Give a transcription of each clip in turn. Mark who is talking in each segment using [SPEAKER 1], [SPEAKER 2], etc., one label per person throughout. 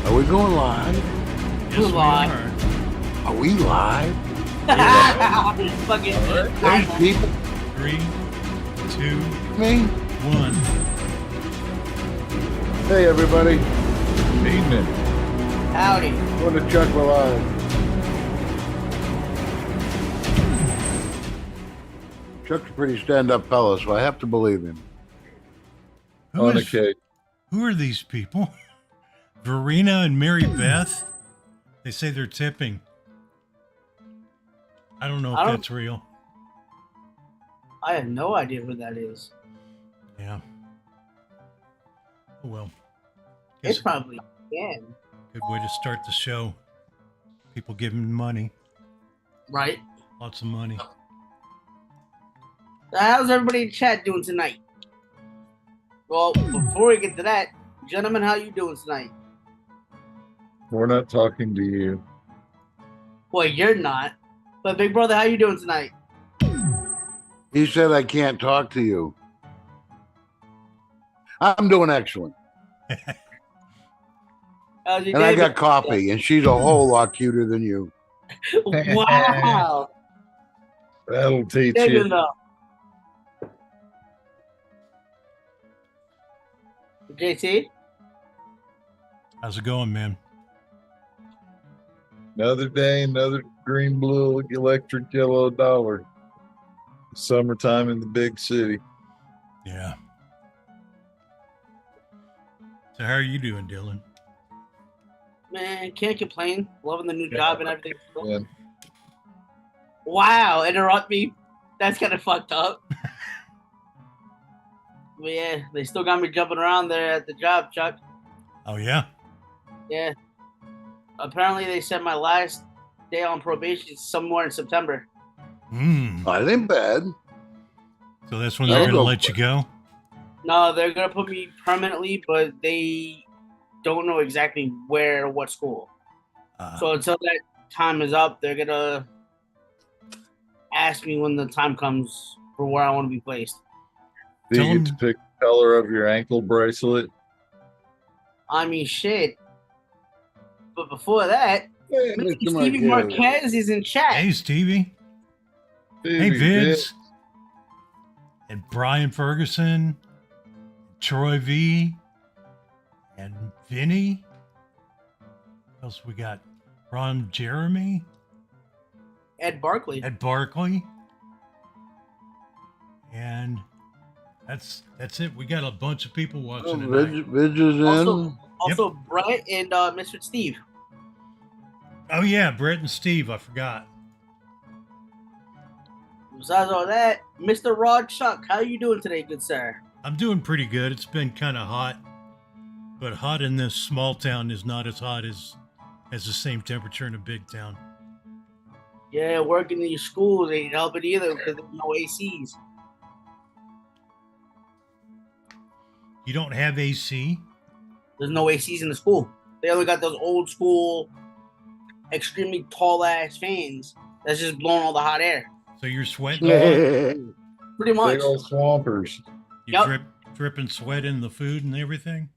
[SPEAKER 1] Are we going live?
[SPEAKER 2] Yes, we
[SPEAKER 3] live.
[SPEAKER 2] are.
[SPEAKER 1] Are we live?
[SPEAKER 3] Fucking
[SPEAKER 1] Hey, people,
[SPEAKER 2] 3, 2,
[SPEAKER 1] me.
[SPEAKER 2] 1.
[SPEAKER 1] Hey, everybody.
[SPEAKER 4] Evening.
[SPEAKER 3] Howdy.
[SPEAKER 1] Going to Chuck We're live. Chuck's a pretty stand-up fellow, so I have to believe him.
[SPEAKER 2] Who,
[SPEAKER 4] On
[SPEAKER 2] is,
[SPEAKER 4] occasion.
[SPEAKER 2] who are these people? Verena and Mary Beth? They say they're tipping. I don't know if that's real.
[SPEAKER 3] I have no idea who that is.
[SPEAKER 2] Yeah. Oh, well.
[SPEAKER 3] It's
[SPEAKER 2] Guess
[SPEAKER 3] probably Dan,
[SPEAKER 2] a good way to start the show. People giving money.
[SPEAKER 3] right?
[SPEAKER 2] Lots of money.
[SPEAKER 3] So how's everybody in chat doing tonight? Well, before we get to that, gentlemen, how you doing tonight?
[SPEAKER 4] We're not talking to you.
[SPEAKER 3] Well, you're not. But big brother, how you doing tonight?
[SPEAKER 1] He said I can't talk to you. I'm doing excellent.
[SPEAKER 3] How's your
[SPEAKER 1] And I
[SPEAKER 3] day
[SPEAKER 1] got coffee, and she's a whole lot cuter than you.
[SPEAKER 3] been? Wow.
[SPEAKER 4] That'll teach
[SPEAKER 3] Dig
[SPEAKER 4] you.
[SPEAKER 3] enough. JT?
[SPEAKER 2] How's it going, man?
[SPEAKER 4] Another day, another green, blue, electric, yellow dollar. Summertime in the big city.
[SPEAKER 2] Yeah. So how are you doing, Dylan?
[SPEAKER 3] Man, can't complain. Loving the new job and everything.
[SPEAKER 4] Yeah.
[SPEAKER 3] Wow, interrupt me. That's kind of fucked up. But yeah, they still got me jumping around there at the job, Chuck.
[SPEAKER 2] Oh, yeah?
[SPEAKER 3] Yeah. Apparently, they said my last day on probation is somewhere in September.
[SPEAKER 1] That ain't bad.
[SPEAKER 2] So that's when
[SPEAKER 1] That'll
[SPEAKER 2] they're going to
[SPEAKER 1] go
[SPEAKER 2] let
[SPEAKER 1] for
[SPEAKER 2] you
[SPEAKER 1] it.
[SPEAKER 2] go?
[SPEAKER 3] No, they're going to put me permanently, but they don't know exactly where or what school. So until that time is up, they're going to ask me when the time comes for where I want to be placed.
[SPEAKER 4] Do
[SPEAKER 2] Tell
[SPEAKER 4] you get
[SPEAKER 2] 'em-
[SPEAKER 4] to pick the color of your ankle bracelet?
[SPEAKER 3] I mean, shit. But before that,
[SPEAKER 1] Hey,
[SPEAKER 3] Mr.
[SPEAKER 1] Mr.
[SPEAKER 3] Stevie
[SPEAKER 1] Marquez.
[SPEAKER 3] Marquez is in chat.
[SPEAKER 2] Hey, Stevie. Hey, Vince. And Brian Ferguson. Troy V. And Vinny. What else we got? Ron Jeremy.
[SPEAKER 3] Ed Barkley.
[SPEAKER 2] Ed Barkley. And that's it. We got a bunch of people
[SPEAKER 1] Oh,
[SPEAKER 2] watching tonight.
[SPEAKER 1] Vidge is in.
[SPEAKER 3] Also, Brett and Mr. Steve.
[SPEAKER 2] Oh, yeah, Brett and Steve. I forgot.
[SPEAKER 3] Besides all that, Mr. Rod Chuck, how you doing today, good sir?
[SPEAKER 2] I'm doing pretty good. It's been kind of hot, but hot in this small town is not as hot as the same temperature in a big town.
[SPEAKER 3] Yeah, working in these schools ain't helping either because there's no ACs.
[SPEAKER 2] You don't have AC?
[SPEAKER 3] There's no ACs in the school. They only got those old school, extremely tall ass fans that's just blowing all the hot air.
[SPEAKER 2] So you're sweating a lot?
[SPEAKER 3] Pretty much.
[SPEAKER 4] Big old swampers.
[SPEAKER 2] You
[SPEAKER 3] Yep.
[SPEAKER 2] dripping sweat in the food and everything?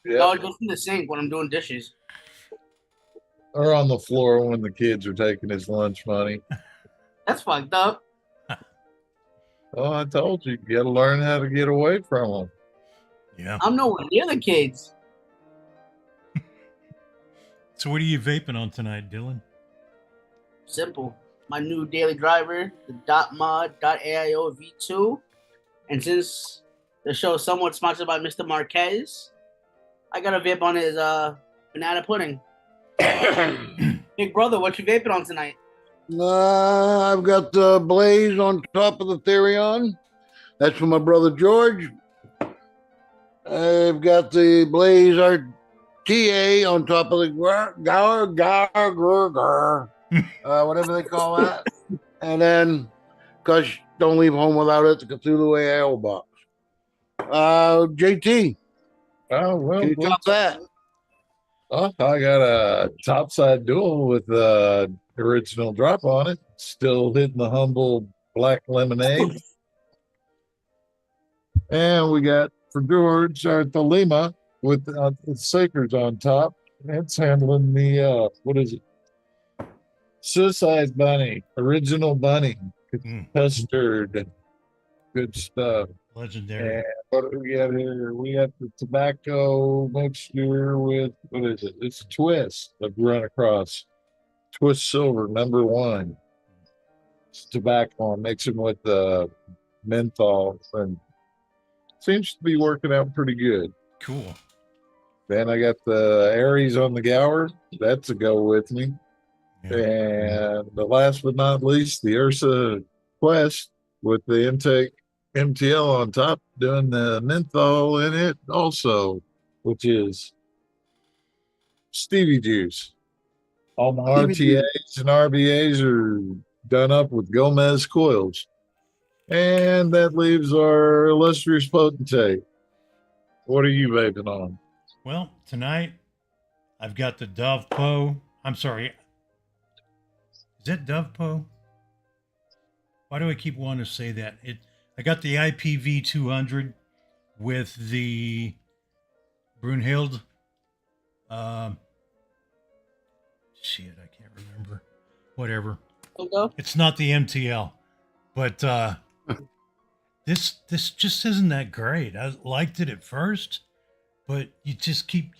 [SPEAKER 3] No,
[SPEAKER 4] Yeah.
[SPEAKER 3] it goes in the sink when I'm doing dishes.
[SPEAKER 4] Or on the floor when the kids are taking his lunch money.
[SPEAKER 3] That's fucked up.
[SPEAKER 4] Oh, I told you, you got to learn how to get away from them.
[SPEAKER 2] Yeah.
[SPEAKER 3] I'm nowhere near the kids.
[SPEAKER 2] So what are you vaping on tonight, Dylan?
[SPEAKER 3] Simple. My new daily driver, the .mod.aio V2. And since the show is somewhat sponsored by Mr. Marquez, I got a vape on his banana pudding. Big brother, what you vaping on tonight?
[SPEAKER 1] I've got the Blaze on top of the Therion. That's for my brother George. I've got the Blaze RTA on top of the whatever they call that. And then, because don't leave home without it, the Cthulhu AIO box. JT,
[SPEAKER 4] Oh, well,
[SPEAKER 1] can you top that?
[SPEAKER 4] oh, I got a topside duel with original drop on it. Still hitting the humble black lemonade. And we got for George our Thelema with the Sakers on top. That's handling the what is it? Suicide Bunny, original bunny, custard, good stuff.
[SPEAKER 2] Legendary.
[SPEAKER 4] And what do we got here? We got the tobacco mixture with what is it? It's Twist. I've run across Twist Silver #1. It's tobacco. I'm mixing with the menthol, and seems to be working out pretty good.
[SPEAKER 2] Cool.
[SPEAKER 4] Then I got the Aries on the Gower. That's a go with me.
[SPEAKER 2] Yeah.
[SPEAKER 4] And the last but not least, the Ursa Quest with the intake MTL on top, doing the menthol in it also, which is Stevie Juice. All my RTAs and RBAs are done up with Gomez coils. And that leaves our illustrious potentate. What are you vaping on?
[SPEAKER 2] Well, tonight I've got the Dove Poe. I'm sorry. Is that Dove Poe? Why do I keep wanting to say that? I got the IPv 200 with the Brunhild. Shit, I can't remember. Whatever.
[SPEAKER 3] Okay.
[SPEAKER 2] It's not the MTL, but this just isn't that great. I liked it at first, but you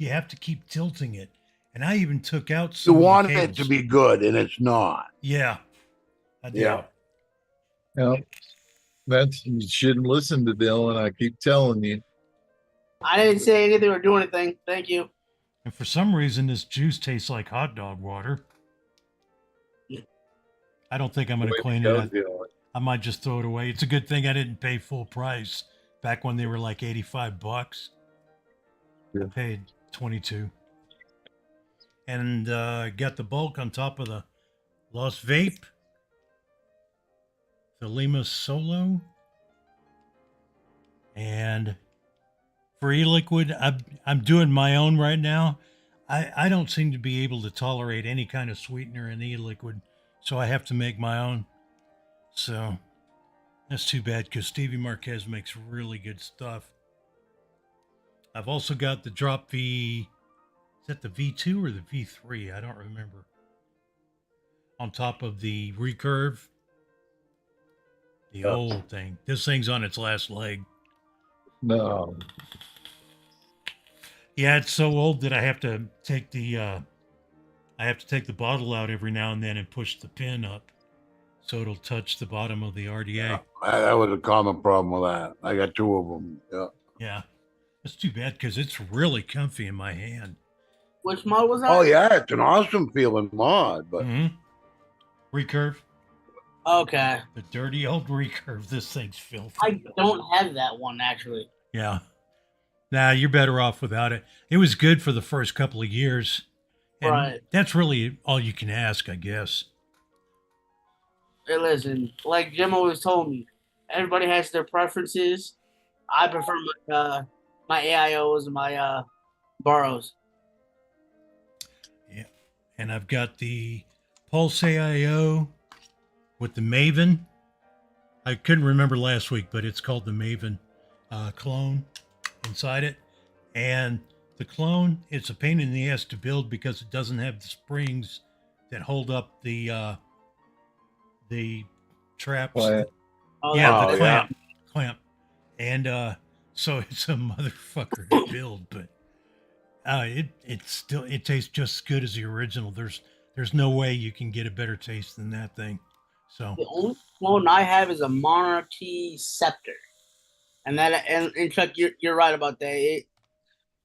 [SPEAKER 2] have to keep tilting it. And I even took out some.
[SPEAKER 1] You want it to be good, and it's not.
[SPEAKER 2] Yeah. I did.
[SPEAKER 1] Yeah.
[SPEAKER 4] No, you shouldn't listen to Dylan. I keep telling you.
[SPEAKER 3] I didn't say anything or do anything. Thank you.
[SPEAKER 2] And for some reason, this juice tastes like hot dog water. I don't think I'm going to clean it. I might just throw it away. It's a good thing I didn't pay full price back when they were like $85.
[SPEAKER 4] Yeah.
[SPEAKER 2] I paid $22. And got the bulk on top of the Lost Vape, the Lima Solo, and for e-liquid, I'm doing my own right now. I don't seem to be able to tolerate any kind of sweetener in e-liquid, so I have to make my own. So that's too bad because Stevie Marquez makes really good stuff. I've also got the Drop V. Is that the V2 or the V3? I don't remember. On top of the Recurve. The old thing. This thing's on its last leg.
[SPEAKER 4] No.
[SPEAKER 2] Yeah, it's so old that I have to take the bottle out every now and then and push the pin up so it'll touch the bottom of the RDA.
[SPEAKER 1] Yeah, that was a common problem with that. I got 2 of them. Yeah.
[SPEAKER 2] Yeah. That's too bad because it's really comfy in my hand.
[SPEAKER 3] Which mod was that?
[SPEAKER 1] Oh yeah, it's an awesome feeling mod, but
[SPEAKER 2] Recurve.
[SPEAKER 3] Okay.
[SPEAKER 2] The dirty old Recurve. This thing's filthy.
[SPEAKER 3] I don't have that one actually.
[SPEAKER 2] Yeah. Nah, you're better off without it. It was good for the first couple of years. And
[SPEAKER 3] right.
[SPEAKER 2] That's really all you can ask, I guess.
[SPEAKER 3] Hey, listen, like Jim always told me, everybody has their preferences. I prefer my AIOs and my Burrows.
[SPEAKER 2] Yeah. And I've got the Pulse AIO with the Maven. I couldn't remember last week, but it's called the Maven clone inside it. And the clone, it's a pain in the ass to build because it doesn't have the springs that hold up the traps.
[SPEAKER 4] Clamp.
[SPEAKER 2] The clamp. And so it's a motherfucker to build, but it tastes just as good as the original. There's no way you can get a better taste than that thing. So
[SPEAKER 3] the only clone I have is a Monarchy Scepter, and Chuck, you're right about that.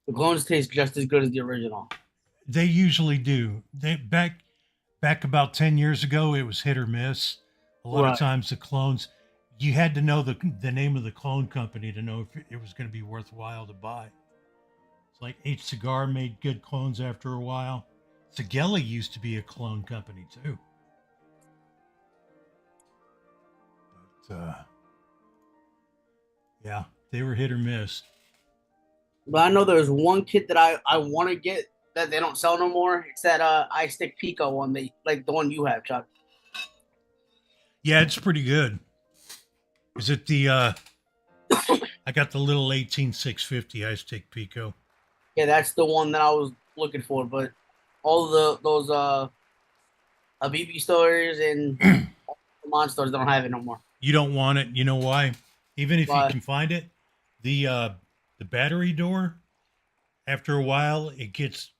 [SPEAKER 3] The clones taste just as good as the original.
[SPEAKER 2] They usually do. They back about 10 years ago, it was hit or miss. A lot of times the clones, you had to know the name of the clone company to know if it was going to be worthwhile to buy. It's like H Cigar made good clones after a while. Sigeli used to be a clone company too. But yeah, they were hit or miss.
[SPEAKER 3] But I know there's one kit that I want to get that they don't sell no more. It's that iStick Pico one, like the one you have, Chuck.
[SPEAKER 2] Yeah, it's pretty good. Is it the I got the little 18650 iStick Pico.
[SPEAKER 3] Yeah, that's the one that I was looking for, but all those Habibi stores and Mon stores don't have it no more.
[SPEAKER 2] You don't want it. You know why? Even if you
[SPEAKER 3] Why?
[SPEAKER 2] can find it, the battery door, after a while, it's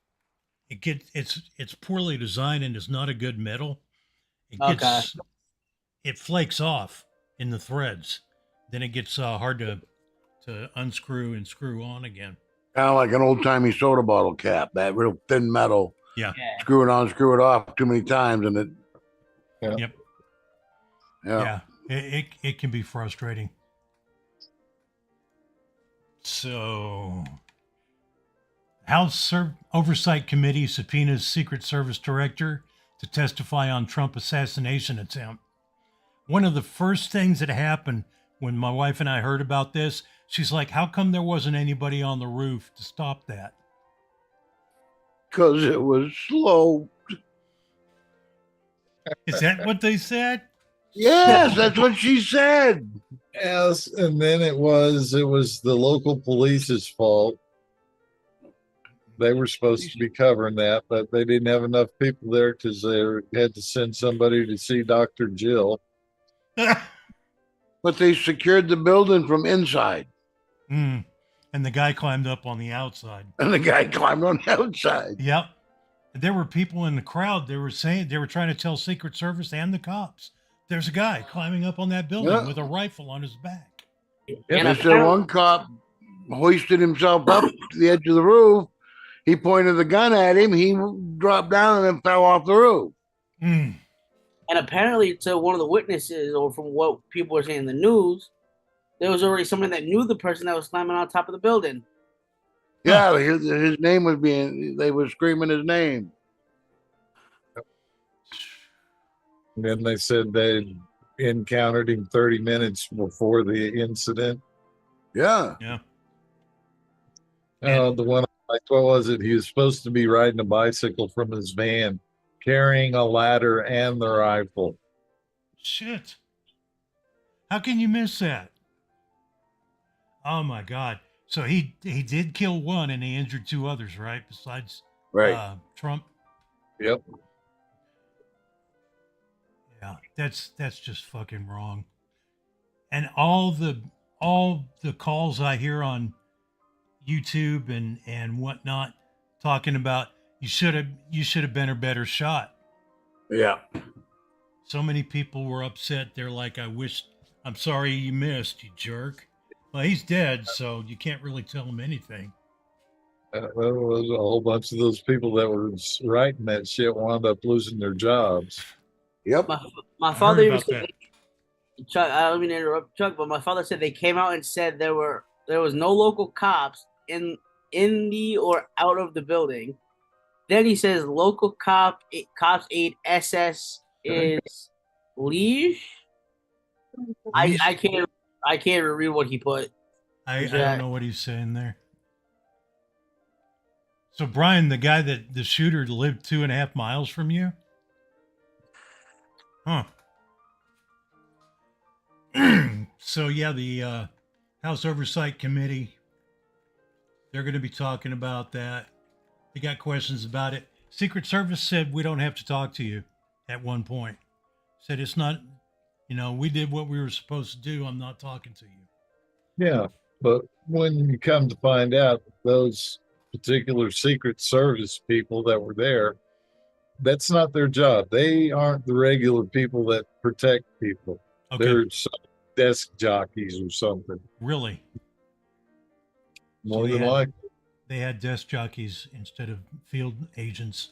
[SPEAKER 2] poorly designed and it's not a good metal.
[SPEAKER 3] Okay.
[SPEAKER 2] It flakes off in the threads. Then it gets hard to unscrew and screw on again.
[SPEAKER 1] Kind of like an old timey soda bottle cap, that real thin metal.
[SPEAKER 2] Yeah.
[SPEAKER 3] Yeah.
[SPEAKER 1] Screw it on, screw it off too many times, and it.
[SPEAKER 2] Yep.
[SPEAKER 1] Yeah.
[SPEAKER 2] It can be frustrating. So, House Oversight Committee subpoenas Secret Service director to testify on Trump assassination attempt. One of the first things that happened when my wife and I heard about this, she's like, "How come there wasn't anybody on the roof to stop that?"
[SPEAKER 1] Because it was slow.
[SPEAKER 2] Is that what they said?
[SPEAKER 1] Yes, that's what she said.
[SPEAKER 4] Yes, and then it was the local police's fault. They were supposed to be covering that, but they didn't have enough people there because they had to send somebody to see Dr. Jill.
[SPEAKER 1] But they secured the building from inside.
[SPEAKER 2] And the guy climbed up on the outside.
[SPEAKER 1] And the guy climbed on the outside.
[SPEAKER 2] Yep. There were people in the crowd. They were trying to tell Secret Service and the cops, there's a guy climbing up on that building with a rifle on his back.
[SPEAKER 1] And they said one cop hoisted himself up to the edge of the roof. He pointed the gun at him. He dropped down and then fell off the roof.
[SPEAKER 3] And apparently, to one of the witnesses, or from what people were saying in the news, there was already someone that knew the person that was climbing on top of the building.
[SPEAKER 1] Yeah, his name was they were screaming his name.
[SPEAKER 4] And then they said they encountered him 30 minutes before the incident.
[SPEAKER 1] Yeah.
[SPEAKER 2] Yeah.
[SPEAKER 4] The one, like, what was it? He was supposed to be riding a bicycle from his van, carrying a ladder and the rifle.
[SPEAKER 2] Shit. How can you miss that? Oh my God. So he did kill one and he injured two others, right? Besides Trump.
[SPEAKER 4] Yep.
[SPEAKER 2] Yeah, that's just fucking wrong. And all the calls I hear on YouTube and whatnot talking about you should have been a better shot.
[SPEAKER 1] Yeah.
[SPEAKER 2] So many people were upset. They're like, I'm sorry you missed, you jerk. Well, he's dead, so you can't really tell him anything.
[SPEAKER 4] Well, there was a whole bunch of those people that were writing that shit wound up losing their jobs.
[SPEAKER 1] Yep.
[SPEAKER 3] My father even
[SPEAKER 2] said,
[SPEAKER 3] Chuck, I don't mean to interrupt Chuck, but my father said they came out and said there was no local cops in the or out of the building. Then he says local cops aid SS is leave. I can't read what he put.
[SPEAKER 2] I don't know what he's saying there. So Brian, the guy that the shooter lived 2.5 miles from you? Huh. So yeah, the House Oversight Committee, they're going to be talking about that. They got questions about it. Secret Service said we don't have to talk to you at one point. Said it's not, we did what we were supposed to do. I'm not talking to you.
[SPEAKER 4] Yeah, but when you come to find out, those particular Secret Service people that were there, that's not their job. They aren't the regular people that protect people.
[SPEAKER 2] Okay.
[SPEAKER 4] They're some desk jockeys or something.
[SPEAKER 2] Really?
[SPEAKER 4] More than likely.
[SPEAKER 2] They had desk jockeys instead of field agents.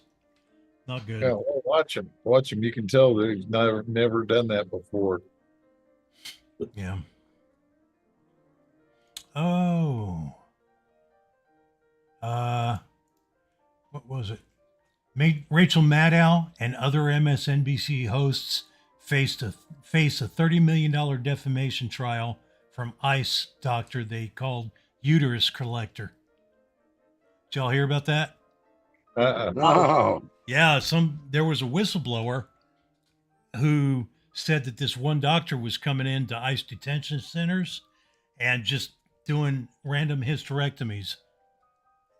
[SPEAKER 2] Not good.
[SPEAKER 4] Yeah, well, watch them. Watch them. You can tell they've never done that before.
[SPEAKER 2] Yeah. Oh. What was it? Rachel Maddow and other MSNBC hosts face a $30 million defamation trial from ICE doctor they called uterus collector. Did y'all hear about that?
[SPEAKER 1] No.
[SPEAKER 2] Yeah, there was a whistleblower who said that this one doctor was coming into ICE detention centers and just doing random hysterectomies.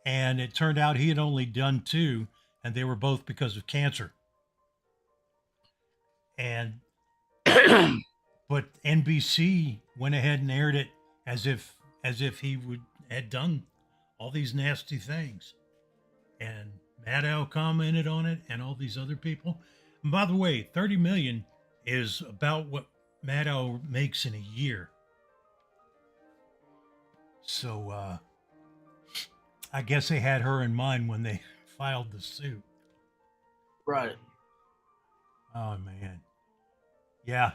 [SPEAKER 2] and it turned out he had only done 2, and they were both because of cancer. And but NBC went ahead and aired it as if he had done all these nasty things. And Maddow commented on it, and all these other people. And by the way, 30 million is about what Maddow makes in a year. So I guess they had her in mind when they filed the suit.
[SPEAKER 3] Right.
[SPEAKER 2] Oh man. Yeah.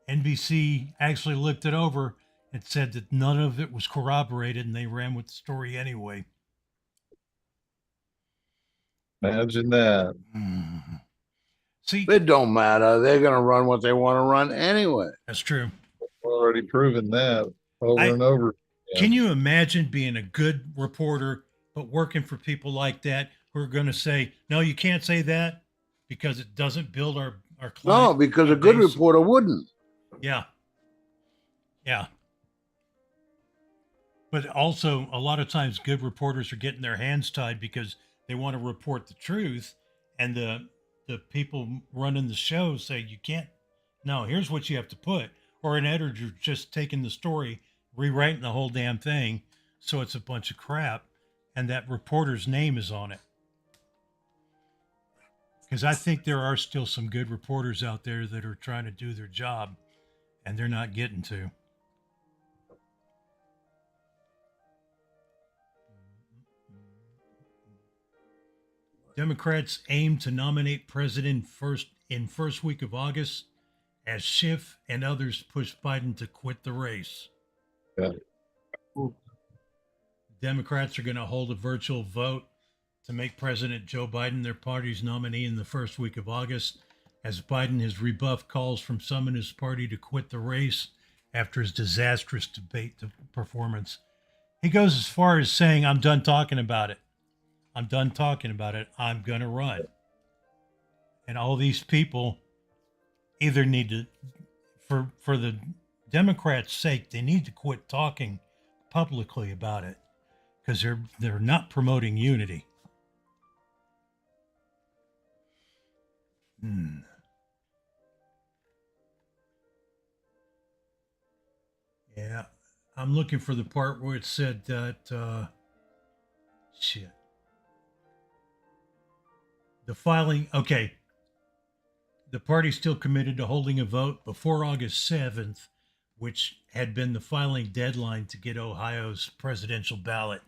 [SPEAKER 2] NBC actually looked it over and said that none of it was corroborated, and they ran with the story anyway.
[SPEAKER 4] Imagine that.
[SPEAKER 2] Mm. See,
[SPEAKER 1] It don't matter. They're going to run what they want to run anyway.
[SPEAKER 2] that's true.
[SPEAKER 4] We've already proven that over
[SPEAKER 2] I-
[SPEAKER 4] and over.
[SPEAKER 2] Can you imagine being a good reporter, but working for people like that who are going to say, no, you can't say that because it doesn't build our
[SPEAKER 1] No,
[SPEAKER 2] client
[SPEAKER 1] because a good
[SPEAKER 2] base?
[SPEAKER 1] reporter wouldn't.
[SPEAKER 2] Yeah. Yeah. But also, a lot of times, good reporters are getting their hands tied because they want to report the truth, and the people running the show say you can't. No, here's what you have to put, or an editor just taking the story, rewriting the whole damn thing, so it's a bunch of crap, and that reporter's name is on it. Because I think there are still some good reporters out there that are trying to do their job, and they're not getting to. Democrats aim to nominate president first week of August as Schiff and others push Biden to quit the race.
[SPEAKER 4] Yeah.
[SPEAKER 2] Democrats are going to hold a virtual vote to make President Joe Biden their party's nominee in the first week of August, as Biden has rebuffed calls from some in his party to quit the race after his disastrous debate performance. He goes as far as saying, I'm done talking about it. I'm done talking about it. I'm going to run. And all these people either need to, for the Democrats' sake, they need to quit talking publicly about it because they're not promoting unity. Yeah, I'm looking for the part where it said that shit. The filing, okay. The party's still committed to holding a vote before August 7th, which had been the filing deadline to get Ohio's presidential ballot.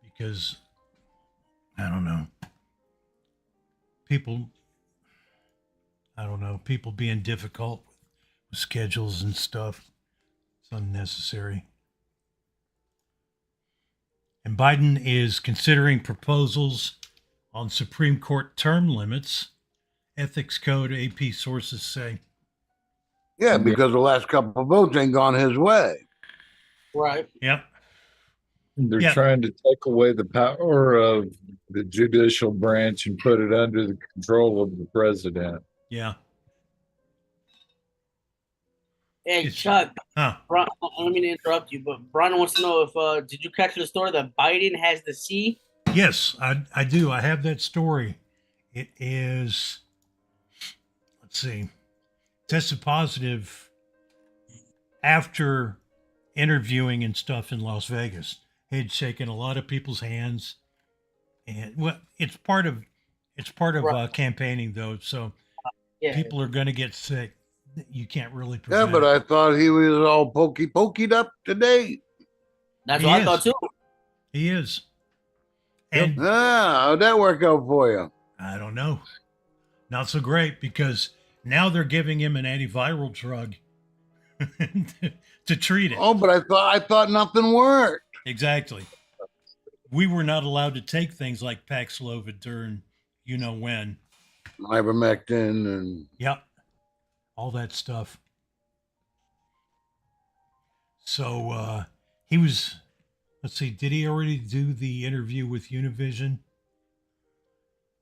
[SPEAKER 2] Because, I don't know, people being difficult with schedules and stuff. It's unnecessary. And Biden is considering proposals on Supreme Court term limits, ethics code, AP sources say.
[SPEAKER 1] Yeah, because the last couple of votes ain't gone his way.
[SPEAKER 3] Right.
[SPEAKER 2] Yep.
[SPEAKER 4] They're trying to take away the power of the judicial branch and put it under the control of the president.
[SPEAKER 2] Yeah.
[SPEAKER 3] Hey, Chuck.
[SPEAKER 2] Huh.
[SPEAKER 3] I don't mean to interrupt you, but Brian wants to know if did you catch the story that Biden has the C?
[SPEAKER 2] Yes, I do. I have that story. It is, let's see, tested positive after interviewing and stuff in Las Vegas. He had shaken a lot of people's hands, and well, it's part of
[SPEAKER 3] Right.
[SPEAKER 2] campaigning though. So
[SPEAKER 3] Yeah.
[SPEAKER 2] people are going to get sick. You can't really prevent
[SPEAKER 1] Yeah, but
[SPEAKER 2] it.
[SPEAKER 1] I thought he was all pokeyed up today.
[SPEAKER 3] That's
[SPEAKER 2] He
[SPEAKER 3] what I
[SPEAKER 2] is.
[SPEAKER 3] thought too.
[SPEAKER 2] He is. And
[SPEAKER 1] How'd that work out for you?
[SPEAKER 2] I don't know. Not so great because now they're giving him an antiviral drug to treat it.
[SPEAKER 1] Oh, but I thought nothing worked.
[SPEAKER 2] Exactly. We were not allowed to take things like Paxlovid during you know when.
[SPEAKER 1] Ivermectin and
[SPEAKER 2] Yep. All that stuff. So he was, let's see, did he already do the interview with Univision?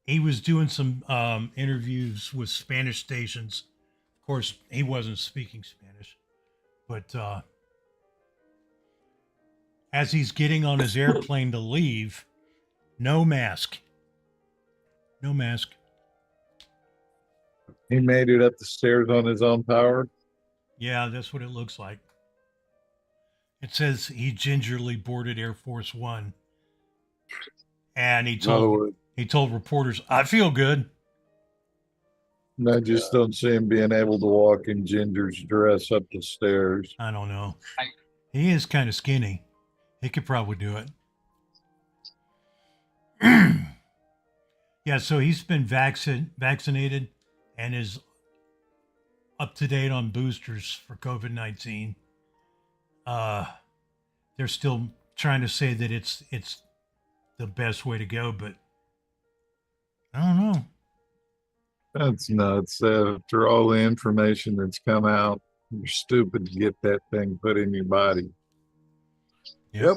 [SPEAKER 2] He was doing some interviews with Spanish stations. Of course, he wasn't speaking Spanish, but as he's getting on his airplane to leave, no mask. No mask.
[SPEAKER 4] He made it up the stairs on his own power.
[SPEAKER 2] Yeah, that's what it looks like. It says he gingerly boarded Air Force One, and he
[SPEAKER 1] In other words,
[SPEAKER 2] told reporters, "I feel good."
[SPEAKER 4] I just don't see him being able to walk in Ginger's dress up the stairs.
[SPEAKER 2] I don't know. He is kind of skinny. He could probably do it. Yeah, so he's been vaccinated and is up to date on boosters for COVID-19. They're still trying to say that it's the best way to go, but I don't know.
[SPEAKER 4] That's nuts. After all the information that's come out, you're stupid to get that thing put in your body.
[SPEAKER 1] yep.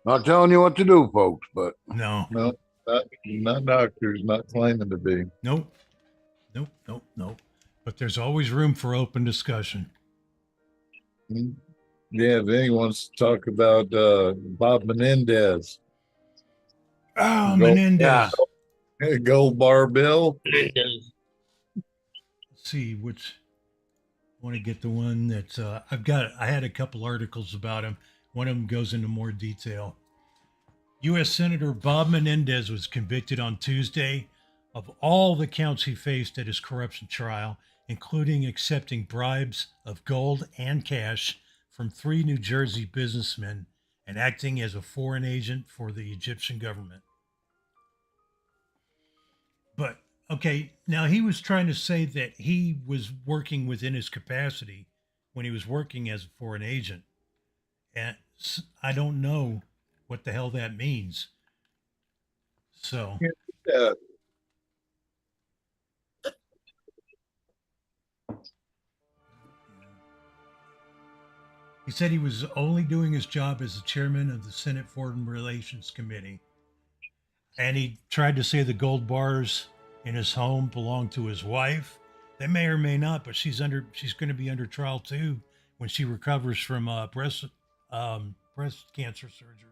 [SPEAKER 1] Not telling you what to do, folks, but
[SPEAKER 2] No.
[SPEAKER 4] No, not doctors, not claiming to be.
[SPEAKER 2] Nope. But there's always room for open discussion.
[SPEAKER 4] Yeah, if anyone wants to talk about Bob Menendez,
[SPEAKER 2] Oh,
[SPEAKER 4] Go-
[SPEAKER 2] Menendez.
[SPEAKER 1] yeah.
[SPEAKER 4] Gold Bar Bill.
[SPEAKER 2] Let's see which. I want to get the one that I had a couple articles about him. One of them goes into more detail. U.S. Senator Bob Menendez was convicted on Tuesday of all the counts he faced at his corruption trial, including accepting bribes of gold and cash from 3 New Jersey businessmen and acting as a foreign agent for the Egyptian government. But, okay, now he was trying to say that he was working within his capacity when he was working as a foreign agent. And I don't know what the hell that means. So,
[SPEAKER 4] Yeah.
[SPEAKER 2] he said he was only doing his job as the chairman of the Senate Foreign Relations Committee. And he tried to say the gold bars in his home belong to his wife. They may or may not, but she's going to be under trial too when she recovers from breast cancer surgery.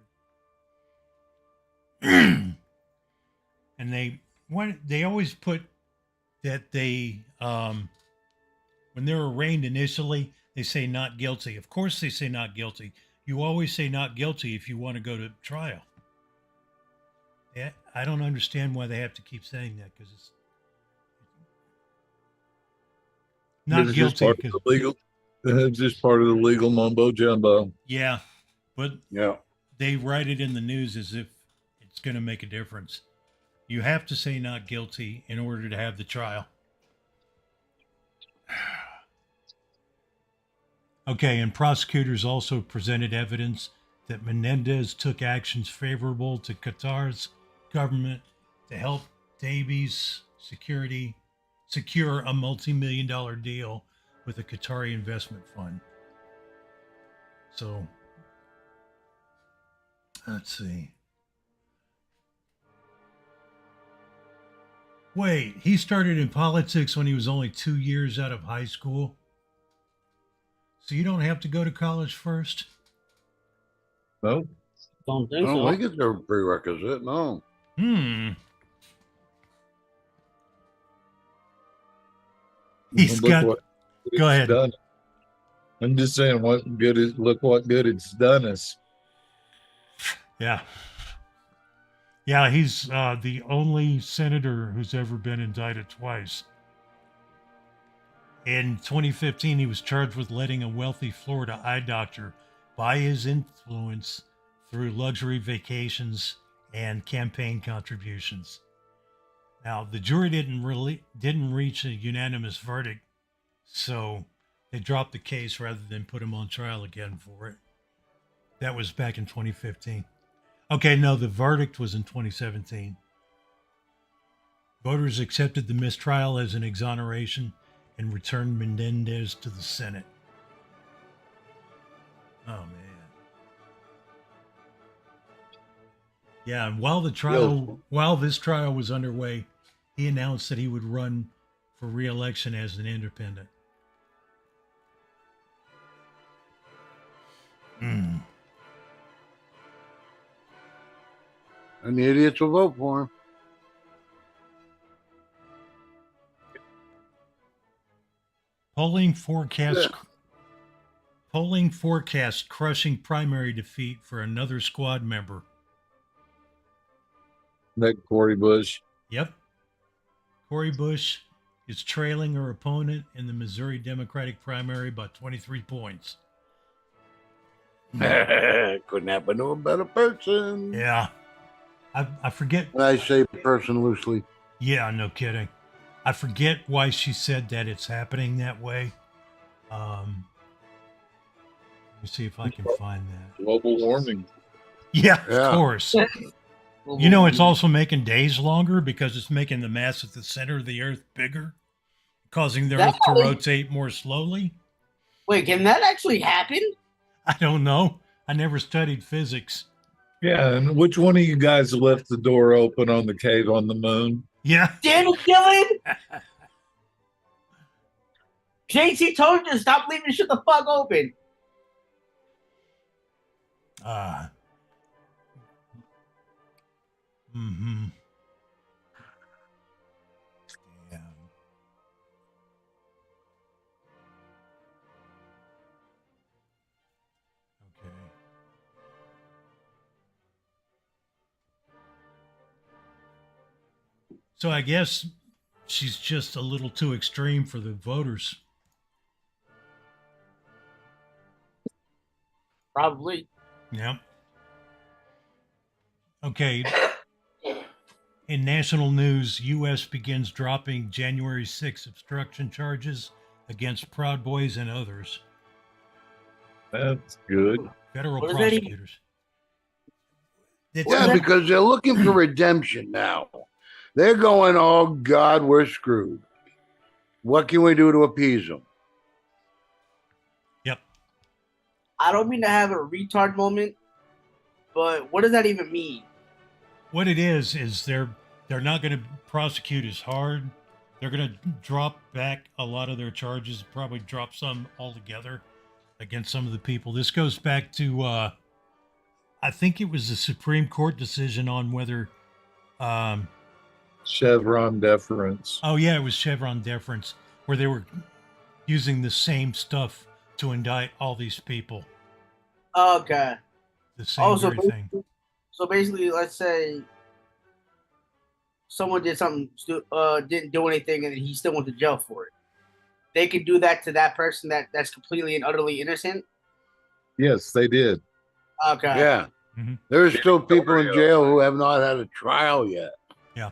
[SPEAKER 2] And they always put that when they're arraigned initially, they say not guilty. Of course they say not guilty. You always say not guilty if you want to go to trial. Yeah, I don't understand why they have to keep saying that, because it's not
[SPEAKER 4] It's
[SPEAKER 2] guilty.
[SPEAKER 4] Just part of the legal, it's just part of the legal mumbo jumbo.
[SPEAKER 2] Yeah, but
[SPEAKER 1] yeah.
[SPEAKER 2] they write it in the news as if it's going to make a difference. You have to say not guilty in order to have the trial. Okay, and prosecutors also presented evidence that Menendez took actions favorable to Qatar's government to help Davies secure a multi-million-dollar deal with a Qatari investment fund. So, let's see. Wait, he started in politics when he was only 2 years out of high school? So you don't have to go to college first?
[SPEAKER 4] No,
[SPEAKER 3] Don't
[SPEAKER 1] I
[SPEAKER 3] think
[SPEAKER 1] don't
[SPEAKER 3] so.
[SPEAKER 1] think it's a prerequisite. No.
[SPEAKER 2] He's
[SPEAKER 4] look
[SPEAKER 2] got.
[SPEAKER 4] what
[SPEAKER 2] Go
[SPEAKER 4] it's
[SPEAKER 2] ahead.
[SPEAKER 4] done. I'm just saying, look what good it's done us.
[SPEAKER 2] Yeah. Yeah, he's the only senator who's ever been indicted twice. In 2015, he was charged with letting a wealthy Florida eye doctor buy his influence through luxury vacations and campaign contributions. Now, the jury didn't reach a unanimous verdict, so they dropped the case rather than put him on trial again for it. That was back in 2015. Okay, no, the verdict was in 2017. Voters accepted the mistrial as an exoneration and returned Menendez to the Senate. Oh, man. Yeah, and while this trial was underway, he announced that he would run for re-election as an independent. Mm.
[SPEAKER 1] And the idiots will vote for him.
[SPEAKER 2] Polling forecast crushing primary defeat for another squad member.
[SPEAKER 4] That Cory Bush.
[SPEAKER 2] Yep. Cory Bush is trailing her opponent in the Missouri Democratic primary by 23 points.
[SPEAKER 1] Couldn't happen to a better person.
[SPEAKER 2] Yeah. I forget.
[SPEAKER 1] And I say person loosely.
[SPEAKER 2] Yeah, no kidding. I forget why she said that it's happening that way. Let me see if I can find that.
[SPEAKER 4] Global warming.
[SPEAKER 2] Yeah,
[SPEAKER 1] Yeah.
[SPEAKER 2] of course. You know, it's also making days longer because it's making the mass at the center of the Earth bigger, causing the Earth to rotate more slowly.
[SPEAKER 3] Wait, can that actually happen?
[SPEAKER 2] I don't know. I never studied physics.
[SPEAKER 4] Yeah, and which one of you guys left the door open on the cave on the moon?
[SPEAKER 2] Yeah.
[SPEAKER 3] Damn it, Dylan! JT told you to stop leaving shit the fuck open.
[SPEAKER 2] Mm-hmm. Yeah. Okay. So I guess she's just a little too extreme for the voters.
[SPEAKER 3] Probably.
[SPEAKER 2] Yep. Okay. In national news, U.S. begins dropping January 6 obstruction charges against Proud Boys and others.
[SPEAKER 4] That's good.
[SPEAKER 2] Federal
[SPEAKER 3] What does that
[SPEAKER 2] prosecutors.
[SPEAKER 1] Yeah, because they're looking for redemption now. They're going, oh, God, we're screwed. What can we do to appease them?
[SPEAKER 2] Yep.
[SPEAKER 3] I don't mean to have a retard moment, but what does that even mean?
[SPEAKER 2] What it is they're not going to prosecute as hard. They're going to drop back a lot of their charges, probably drop some altogether against some of the people. This goes back to, I think it was the Supreme Court decision on whether...
[SPEAKER 4] Chevron deference.
[SPEAKER 2] Oh, yeah, it was Chevron deference, where they were using the same stuff to indict all these people.
[SPEAKER 3] Okay.
[SPEAKER 2] The same very thing.
[SPEAKER 3] So basically, let's say someone did something, didn't do anything, and he still went to jail for it. They could do that to that person that's completely and utterly innocent?
[SPEAKER 4] Yes, they did.
[SPEAKER 3] Okay.
[SPEAKER 1] Yeah. Mm-hmm. There's still people in jail who have not had a trial yet.
[SPEAKER 2] Yeah.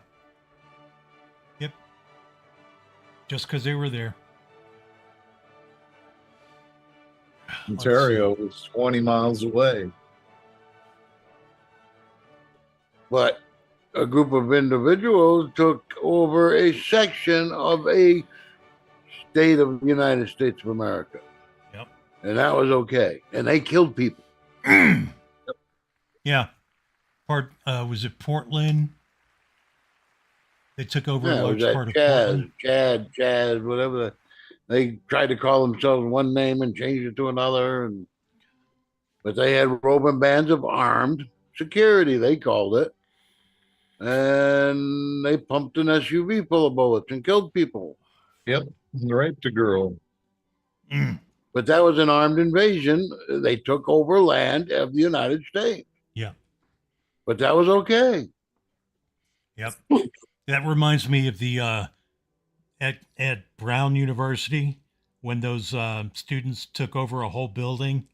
[SPEAKER 2] Yep. Just because they were there.
[SPEAKER 4] Ontario was 20 miles away.
[SPEAKER 1] But a group of individuals took over a section of a state of the United States of America.
[SPEAKER 2] Yep.
[SPEAKER 1] And that was okay. And they killed people.
[SPEAKER 2] Yeah. Was it Portland? They took over a large part of Portland.
[SPEAKER 1] Chad, whatever. They tried to call themselves one name and changed it to another. But they had roving bands of armed security, they called it. And they pumped an SUV full of bullets and killed people.
[SPEAKER 4] Yep, raped a girl.
[SPEAKER 1] But that was an armed invasion. They took over land of the United States.
[SPEAKER 2] Yeah.
[SPEAKER 1] But that was okay.
[SPEAKER 2] Yep. That reminds me of the at Brown University when those students took over a whole building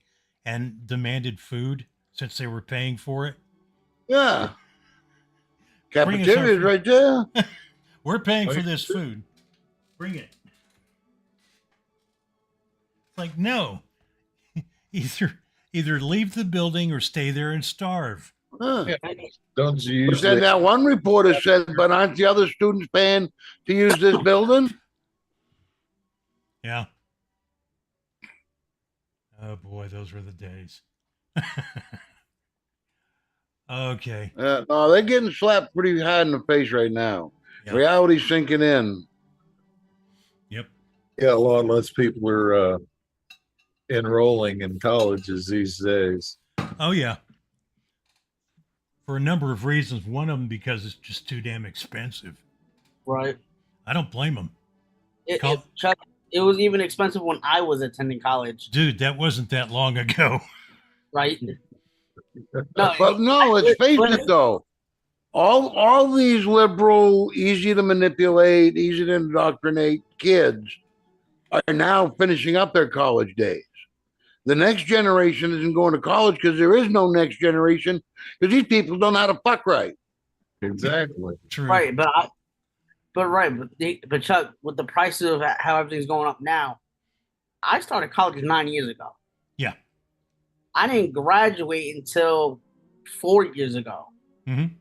[SPEAKER 2] and demanded food since they were paying for it.
[SPEAKER 1] Yeah. Cafeteria is right there.
[SPEAKER 2] We're paying for this food. Bring it. It's like, no. Either leave the building or stay there and starve.
[SPEAKER 1] Huh.
[SPEAKER 4] Yeah. Don't you
[SPEAKER 1] But then that one reporter said, but aren't the other students paying to use this building?
[SPEAKER 2] Yeah. Oh boy, those were the days. Okay.
[SPEAKER 1] No, they're getting slapped pretty hard in the face right now. Yep. Reality's sinking in.
[SPEAKER 2] Yep.
[SPEAKER 4] Yeah, a lot less people are enrolling in colleges these days.
[SPEAKER 2] Oh yeah, for a number of reasons. One of them because it's just too damn expensive.
[SPEAKER 3] Right.
[SPEAKER 2] I don't blame them.
[SPEAKER 3] Chuck, it was even expensive when I was attending college.
[SPEAKER 2] Dude, that wasn't that long ago.
[SPEAKER 3] Right. No,
[SPEAKER 1] But no, let's face it though. All these liberal, easy to manipulate, easy to indoctrinate kids are now finishing up their college days. The next generation isn't going to college because there is no next generation because these people don't know how to fuck right.
[SPEAKER 4] Exactly.
[SPEAKER 2] True.
[SPEAKER 3] Right, but Chuck, with the prices of how everything's going up now, I started college 9 years ago.
[SPEAKER 2] Yeah.
[SPEAKER 3] I didn't graduate until 4 years ago.
[SPEAKER 2] Mm-hmm.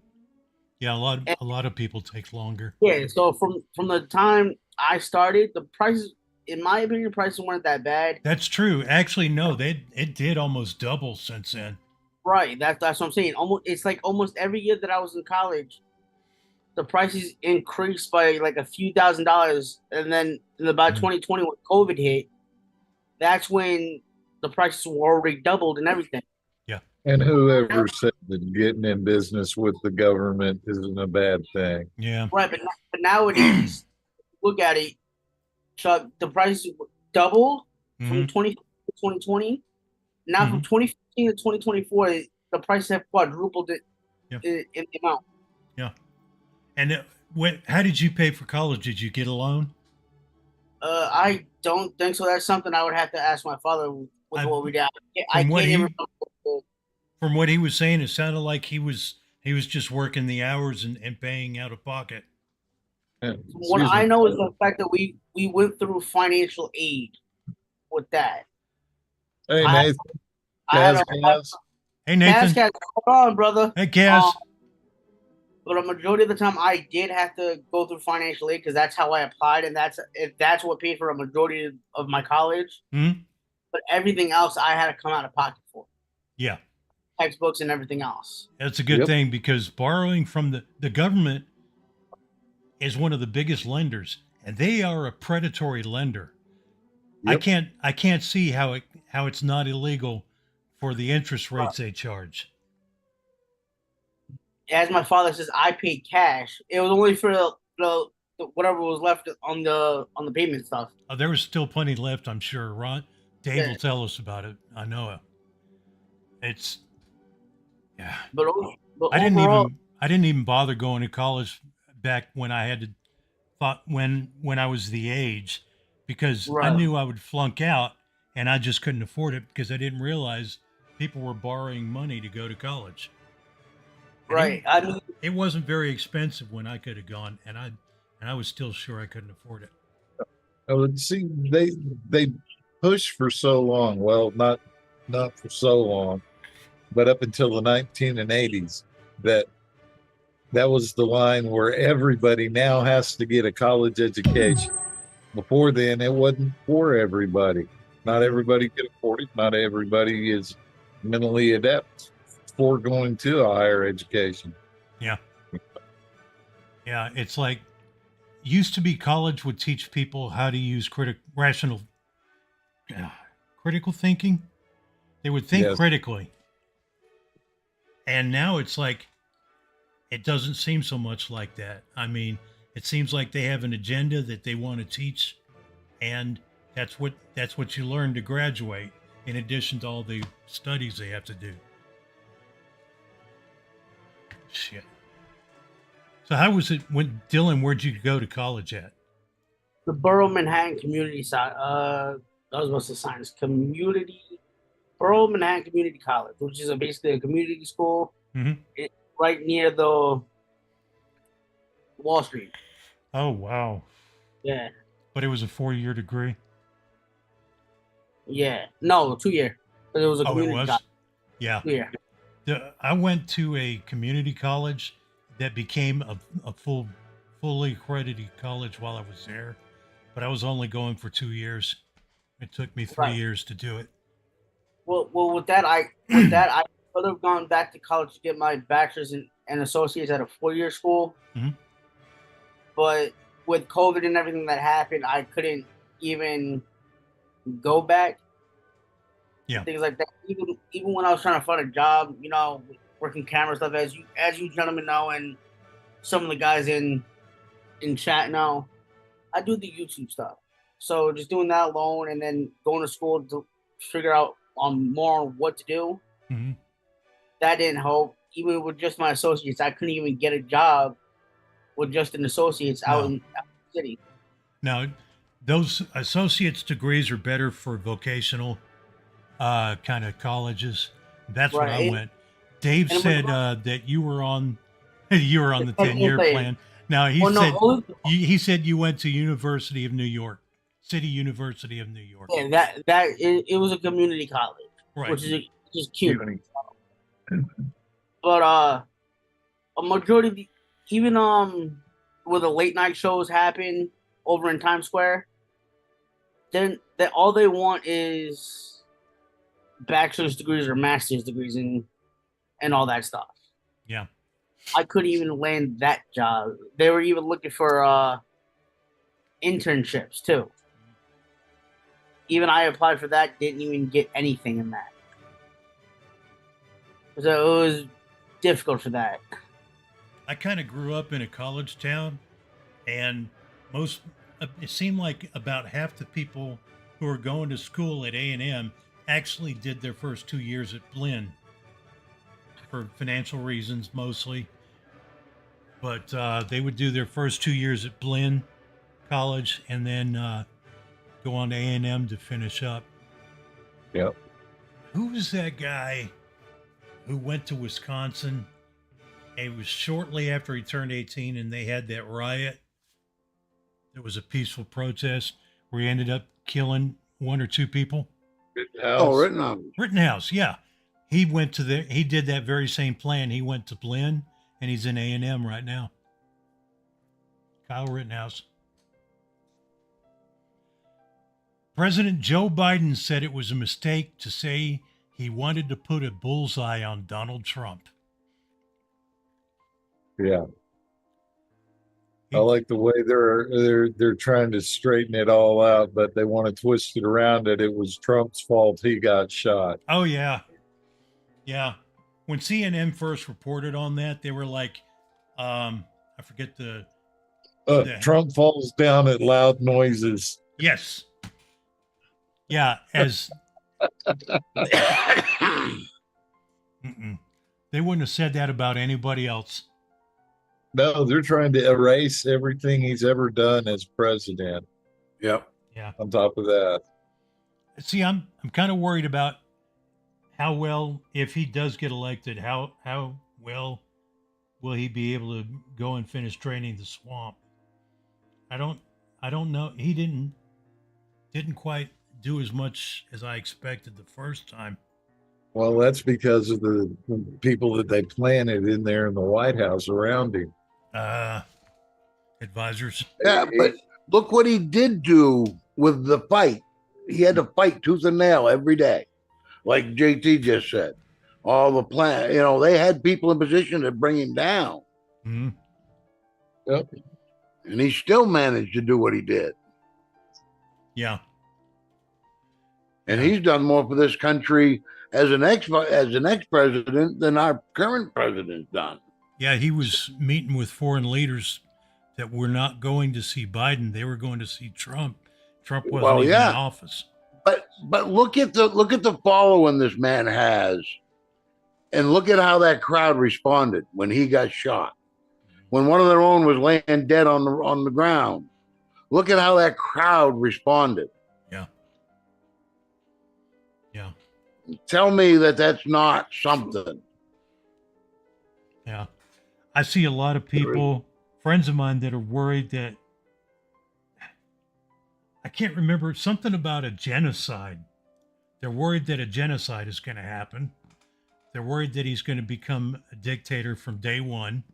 [SPEAKER 2] Yeah, a lot of people take longer.
[SPEAKER 3] Yeah, so from the time I started, the prices, in my opinion, prices weren't that bad.
[SPEAKER 2] That's true. Actually, no, it did almost double since then.
[SPEAKER 3] Right, that's what I'm saying. It's like almost every year that I was in college, the prices increased by like a few $1,000s, and then in about 2020 when COVID hit, that's when the prices were already doubled and everything.
[SPEAKER 2] Yeah.
[SPEAKER 4] And whoever said that getting in business with the government isn't a bad thing?
[SPEAKER 2] Yeah.
[SPEAKER 3] Right, but nowadays, look at it, Chuck. The prices doubled from 2020 to 2020. Now from 2015 to 2024, the prices have quadrupled it in the amount.
[SPEAKER 2] Yeah. And how did you pay for college? Did you get a loan?
[SPEAKER 3] I don't think so. That's something I would have to ask my father with what we did. I can't remember.
[SPEAKER 2] From what he was saying, it sounded like he was just working the hours and paying out of pocket.
[SPEAKER 3] What I know is the fact that we went through financial aid with that.
[SPEAKER 4] Hey, Nathan.
[SPEAKER 2] Hey, Nathan.
[SPEAKER 3] Kaz, hold on, brother.
[SPEAKER 2] Hey, Kaz.
[SPEAKER 3] But a majority of the time, I did have to go through financial aid because that's how I applied, and that's what paid for a majority of my college.
[SPEAKER 2] Mm-hmm.
[SPEAKER 3] But everything else, I had to come out of pocket for.
[SPEAKER 2] Yeah.
[SPEAKER 3] Textbooks and everything else.
[SPEAKER 2] That's a good thing because borrowing from the government is one of the biggest lenders, and they are a predatory lender. Yep. I can't see how it's not illegal for the interest rates they charge.
[SPEAKER 3] As my father says, I paid cash. It was only for the whatever was left on the payment stuff.
[SPEAKER 2] Oh, there was still plenty left, I'm sure. Ron, Dave will tell us about it. I know it. It's
[SPEAKER 3] But
[SPEAKER 2] I didn't even bother going to college back when I had to when I was the age because I knew I would flunk out and I just couldn't afford it because I didn't realize people were borrowing money to go to college.
[SPEAKER 3] Right.
[SPEAKER 2] It wasn't very expensive when I could have gone, and I was still sure I couldn't afford it.
[SPEAKER 4] Oh, see, they pushed for so long. Well, not for so long, but up until the 1980s, that was the line where everybody now has to get a college education. Before then, it wasn't for everybody. Not everybody could afford it. Not everybody is mentally adept for going to a higher education.
[SPEAKER 2] Yeah. Yeah, it's like used to be college would teach people how to use critical thinking. They would think critically. And now it's like it doesn't seem so much like that. I mean, it seems like they have an agenda that they want to teach, and that's what you learn to graduate in addition to all the studies they have to do. Shit. So how was it when Dylan, where'd you go to college at?
[SPEAKER 3] The Borough Manhattan Community Science Community Borough Manhattan Community College, which is basically a community school right near the Wall Street.
[SPEAKER 2] Oh wow.
[SPEAKER 3] Yeah.
[SPEAKER 2] But it was a 4-year degree?
[SPEAKER 3] Yeah. No, 2-year. But it was a community college.
[SPEAKER 2] Yeah.
[SPEAKER 3] Yeah.
[SPEAKER 2] I went to a community college that became a fully accredited college while I was there, but I was only going for 2 years. It took me 3 years to do it.
[SPEAKER 3] Well, with that, I could have gone back to college to get my bachelor's and associates at a 4-year school.
[SPEAKER 2] Mm-hmm.
[SPEAKER 3] But with COVID and everything that happened, I couldn't even go back.
[SPEAKER 2] Yeah.
[SPEAKER 3] things like that. Even when I was trying to find a job, you know, working camera stuff, as you gentlemen know, and some of the guys in chat know, I do the YouTube stuff. So just doing that alone, and then going to school to figure out more on what to do.
[SPEAKER 2] Mm-hmm.
[SPEAKER 3] That didn't help. Even with just my associates, I couldn't even get a job with just an associates out in the city.
[SPEAKER 2] Now, those associate's degrees are better for vocational kind of colleges. That's where I went. Dave said that you were on the 10-year plan. Now he said you went to University of New York, City University of New York.
[SPEAKER 3] Yeah, it was a community college, right, which is cute. But a majority of the, even where the late night shows happen over in Times Square, then that all they want is bachelor's degrees or master's degrees and all that stuff.
[SPEAKER 2] Yeah.
[SPEAKER 3] I couldn't even land that job. They were even looking for internships too. Even I applied for that, didn't even get anything in that. So it was difficult for that.
[SPEAKER 2] I kind of grew up in a college town, and it seemed like about half the people who were going to school at A&M actually did their first 2 years at Blinn for financial reasons mostly. But they would do their first 2 years at Blinn College and then go on to A&M to finish up.
[SPEAKER 4] Yep.
[SPEAKER 2] Who was that guy who went to Wisconsin? It was shortly after he turned 18 and they had that riot. It was a peaceful protest where he ended up killing 1 or 2 people.
[SPEAKER 1] Rittenhouse.
[SPEAKER 2] Rittenhouse, yeah. He did that very same plan. He went to Blinn and he's in A&M right now. Kyle Rittenhouse. President Joe Biden said it was a mistake to say he wanted to put a bullseye on Donald Trump.
[SPEAKER 4] Yeah. I like the way they're trying to straighten it all out, but they want to twist it around that it was Trump's fault he got shot.
[SPEAKER 2] Oh yeah. Yeah. When CNN first reported on that, they were like, I forget the
[SPEAKER 4] Trump falls down at loud noises.
[SPEAKER 2] Yes. Yeah, as they wouldn't have said that about anybody else.
[SPEAKER 4] No, they're trying to erase everything he's ever done as president.
[SPEAKER 1] Yep.
[SPEAKER 2] Yeah.
[SPEAKER 4] On top of that.
[SPEAKER 2] See, I'm kind of worried about how well, if he does get elected, how well will he be able to go and finish draining the swamp? I don't know. He didn't quite do as much as I expected the first time.
[SPEAKER 4] Well, that's because of the people that they planted in there in the White House around him.
[SPEAKER 2] Advisors.
[SPEAKER 1] Yeah, but look what he did do with the fight. He had to fight tooth and nail every day. Like JT just said. All the plan, they had people in position to bring him down.
[SPEAKER 2] Mm-hmm.
[SPEAKER 4] Yep.
[SPEAKER 1] And he still managed to do what he did.
[SPEAKER 2] Yeah.
[SPEAKER 1] And he's done more for this country as an ex-president than our current president's done.
[SPEAKER 2] Yeah, he was meeting with foreign leaders that were not going to see Biden. They were going to see Trump. Trump wasn't even in office.
[SPEAKER 1] But look at the following this man has, and look at how that crowd responded when he got shot. When one of their own was laying dead on the ground. Look at how that crowd responded.
[SPEAKER 2] Yeah. Yeah.
[SPEAKER 1] Tell me that that's not something.
[SPEAKER 2] Yeah. I see a lot of people, friends of mine, that are worried that, I can't remember, something about a genocide. They're worried that a genocide is going to happen. They're worried that he's going to become a dictator from day one.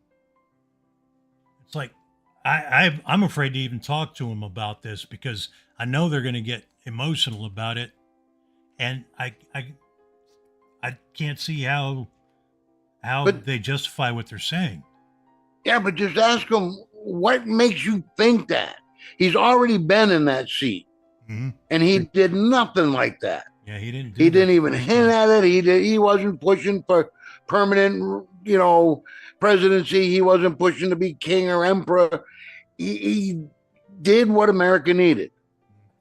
[SPEAKER 2] It's like, I'm afraid to even talk to them about this because I know they're going to get emotional about it. And I can't see how they justify what they're saying.
[SPEAKER 1] Yeah, but just ask him, what makes you think that? He's already been in that seat, and he did nothing like that.
[SPEAKER 2] Yeah, he didn't.
[SPEAKER 1] He didn't even hint at it. He wasn't pushing for permanent, presidency. He wasn't pushing to be king or emperor. He did what America needed,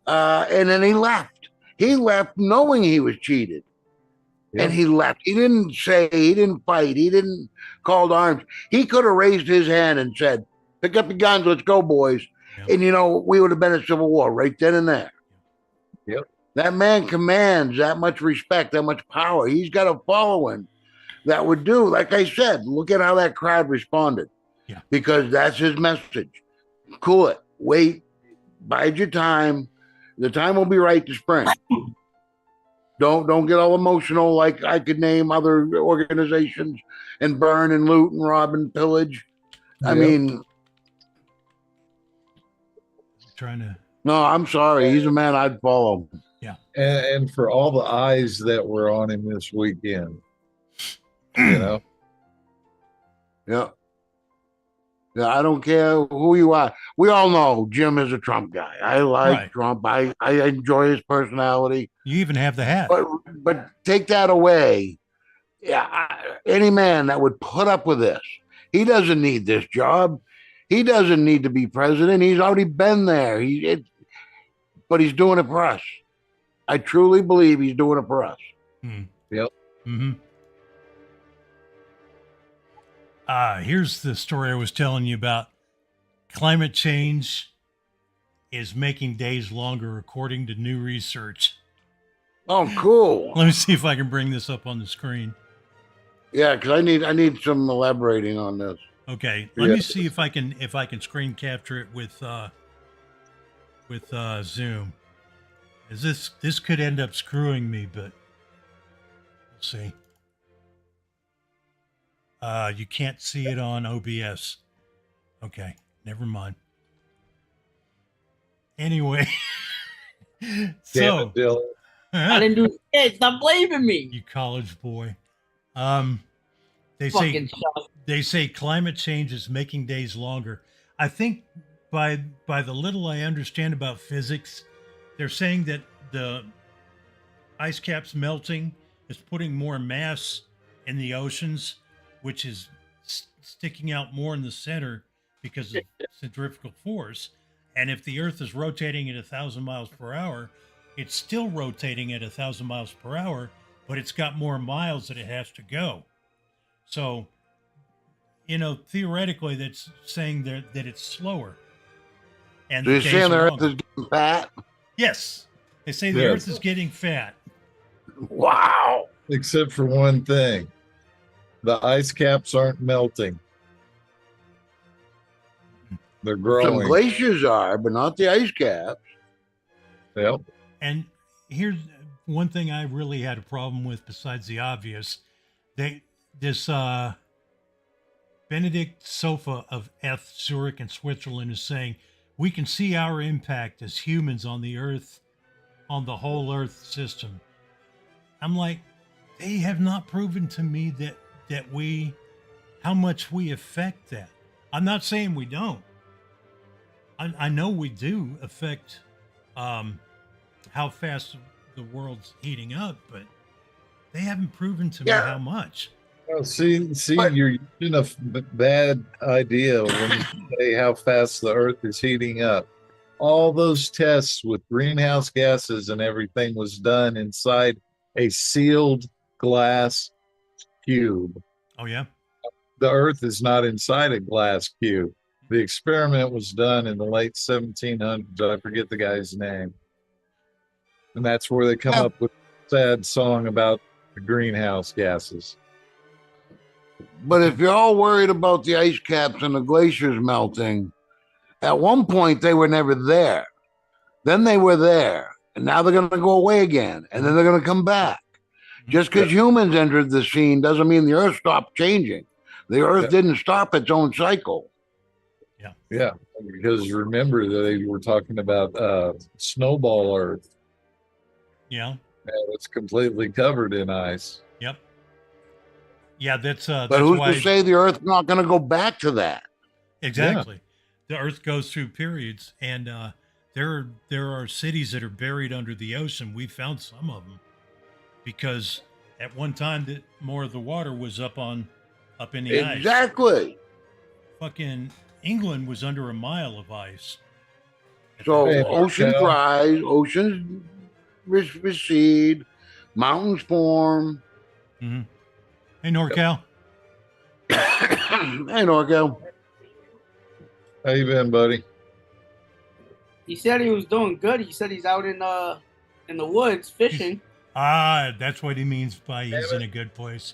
[SPEAKER 1] and then he left. He left knowing he was cheated.
[SPEAKER 4] Yep.
[SPEAKER 1] And he left. He didn't say, he didn't fight, he didn't call to arms. He could have raised his hand and said, pick up your guns, let's go, boys.
[SPEAKER 2] Yep.
[SPEAKER 1] And, we would have been in civil war right then and there.
[SPEAKER 4] Yep.
[SPEAKER 1] That man commands that much respect, that much power. He's got a following that would do, like I said, look at how that crowd responded.
[SPEAKER 2] Yeah.
[SPEAKER 1] Because that's his message. Cool it. Wait. Bide your time. The time will be right to spring. Don't get all emotional like I could name other organizations and burn and loot and rob and pillage. I mean,
[SPEAKER 2] trying to.
[SPEAKER 1] No, I'm sorry. He's a man I'd follow.
[SPEAKER 2] Yeah.
[SPEAKER 4] And for all the eyes that were on him this weekend,
[SPEAKER 1] Yeah. Yeah, I don't care who you are. We all know Jim is a Trump guy. I like Trump. I enjoy his personality.
[SPEAKER 2] You even have the hat.
[SPEAKER 1] But take that away. Yeah, any man that would put up with this, he doesn't need this job. He doesn't need to be president. He's already been there. But he's doing it for us. I truly believe he's doing it for us.
[SPEAKER 4] Yep.
[SPEAKER 2] Mm-hmm. Here's the story I was telling you about. Climate change is making days longer, according to new research.
[SPEAKER 1] Oh, cool.
[SPEAKER 2] Let me see if I can bring this up on the screen.
[SPEAKER 1] Yeah, because I need some elaborating on this.
[SPEAKER 2] Okay, let me see if I can screen capture it with Zoom. This could end up screwing me, but we'll see. You can't see it on OBS. Okay, never mind. Anyway, so
[SPEAKER 3] I didn't do it. Stop blaming me.
[SPEAKER 2] You college boy. They say climate change is making days longer. I think by the little I understand about physics, they're saying that the ice caps melting is putting more mass in the oceans, which is sticking out more in the center because of centrifugal force. And if the Earth is rotating at 1,000 miles per hour, it's still rotating at 1,000 miles per hour, but it's got more miles that it has to go. So, theoretically, that's saying that it's slower. And
[SPEAKER 1] so you're saying the Earth is getting fat?
[SPEAKER 2] Yes. They say the Earth is getting fat.
[SPEAKER 1] Wow.
[SPEAKER 4] Except for one thing. The ice caps aren't melting. They're growing.
[SPEAKER 1] Some glaciers are, but not the ice caps.
[SPEAKER 4] Yep.
[SPEAKER 2] And here's one thing I really had a problem with besides the obvious. This Benedict Sofa of Eth, Zurich, and Switzerland is saying, we can see our impact as humans on the Earth, on the whole Earth system. I'm like, they have not proven to me how much we affect that. I'm not saying we don't. I know we do affect how fast the world's heating up, but they haven't proven to me how much.
[SPEAKER 4] Well, see, you're using a bad idea when you say how fast the Earth is heating up. All those tests with greenhouse gases and everything was done inside a sealed glass cube.
[SPEAKER 2] Oh, yeah?
[SPEAKER 4] The Earth is not inside a glass cube. The experiment was done in the late 1700s. I forget the guy's name. And that's where they come up with a sad song about the greenhouse gases.
[SPEAKER 1] But if you're all worried about the ice caps and the glaciers melting, at one point they were never there. Then they were there. And now they're going to go away again. And then they're going to come back. Just because humans entered the scene doesn't mean the Earth stopped changing. The Earth didn't stop its own cycle.
[SPEAKER 4] Yeah, because remember that they were talking about snowball Earth.
[SPEAKER 2] Yeah.
[SPEAKER 4] It's completely covered in ice.
[SPEAKER 2] Yep. Yeah, that's
[SPEAKER 1] but who's to say the Earth's not going to go back to that?
[SPEAKER 2] Exactly. Yeah. The Earth goes through periods, and there are cities that are buried under the ocean. We found some of them. because at one time that more of the water was up in the ice.
[SPEAKER 1] Exactly.
[SPEAKER 2] Fucking England was under a mile of ice.
[SPEAKER 1] So
[SPEAKER 4] Hey,
[SPEAKER 1] oceans
[SPEAKER 4] Markel.
[SPEAKER 1] rise, oceans recede, mountains form.
[SPEAKER 2] Mm-hmm. Hey, NorCal.
[SPEAKER 1] Hey, Norco.
[SPEAKER 4] How you been, buddy?
[SPEAKER 3] He said he was doing good. He said he's out in the woods fishing.
[SPEAKER 2] That's what he means by he's in a good place.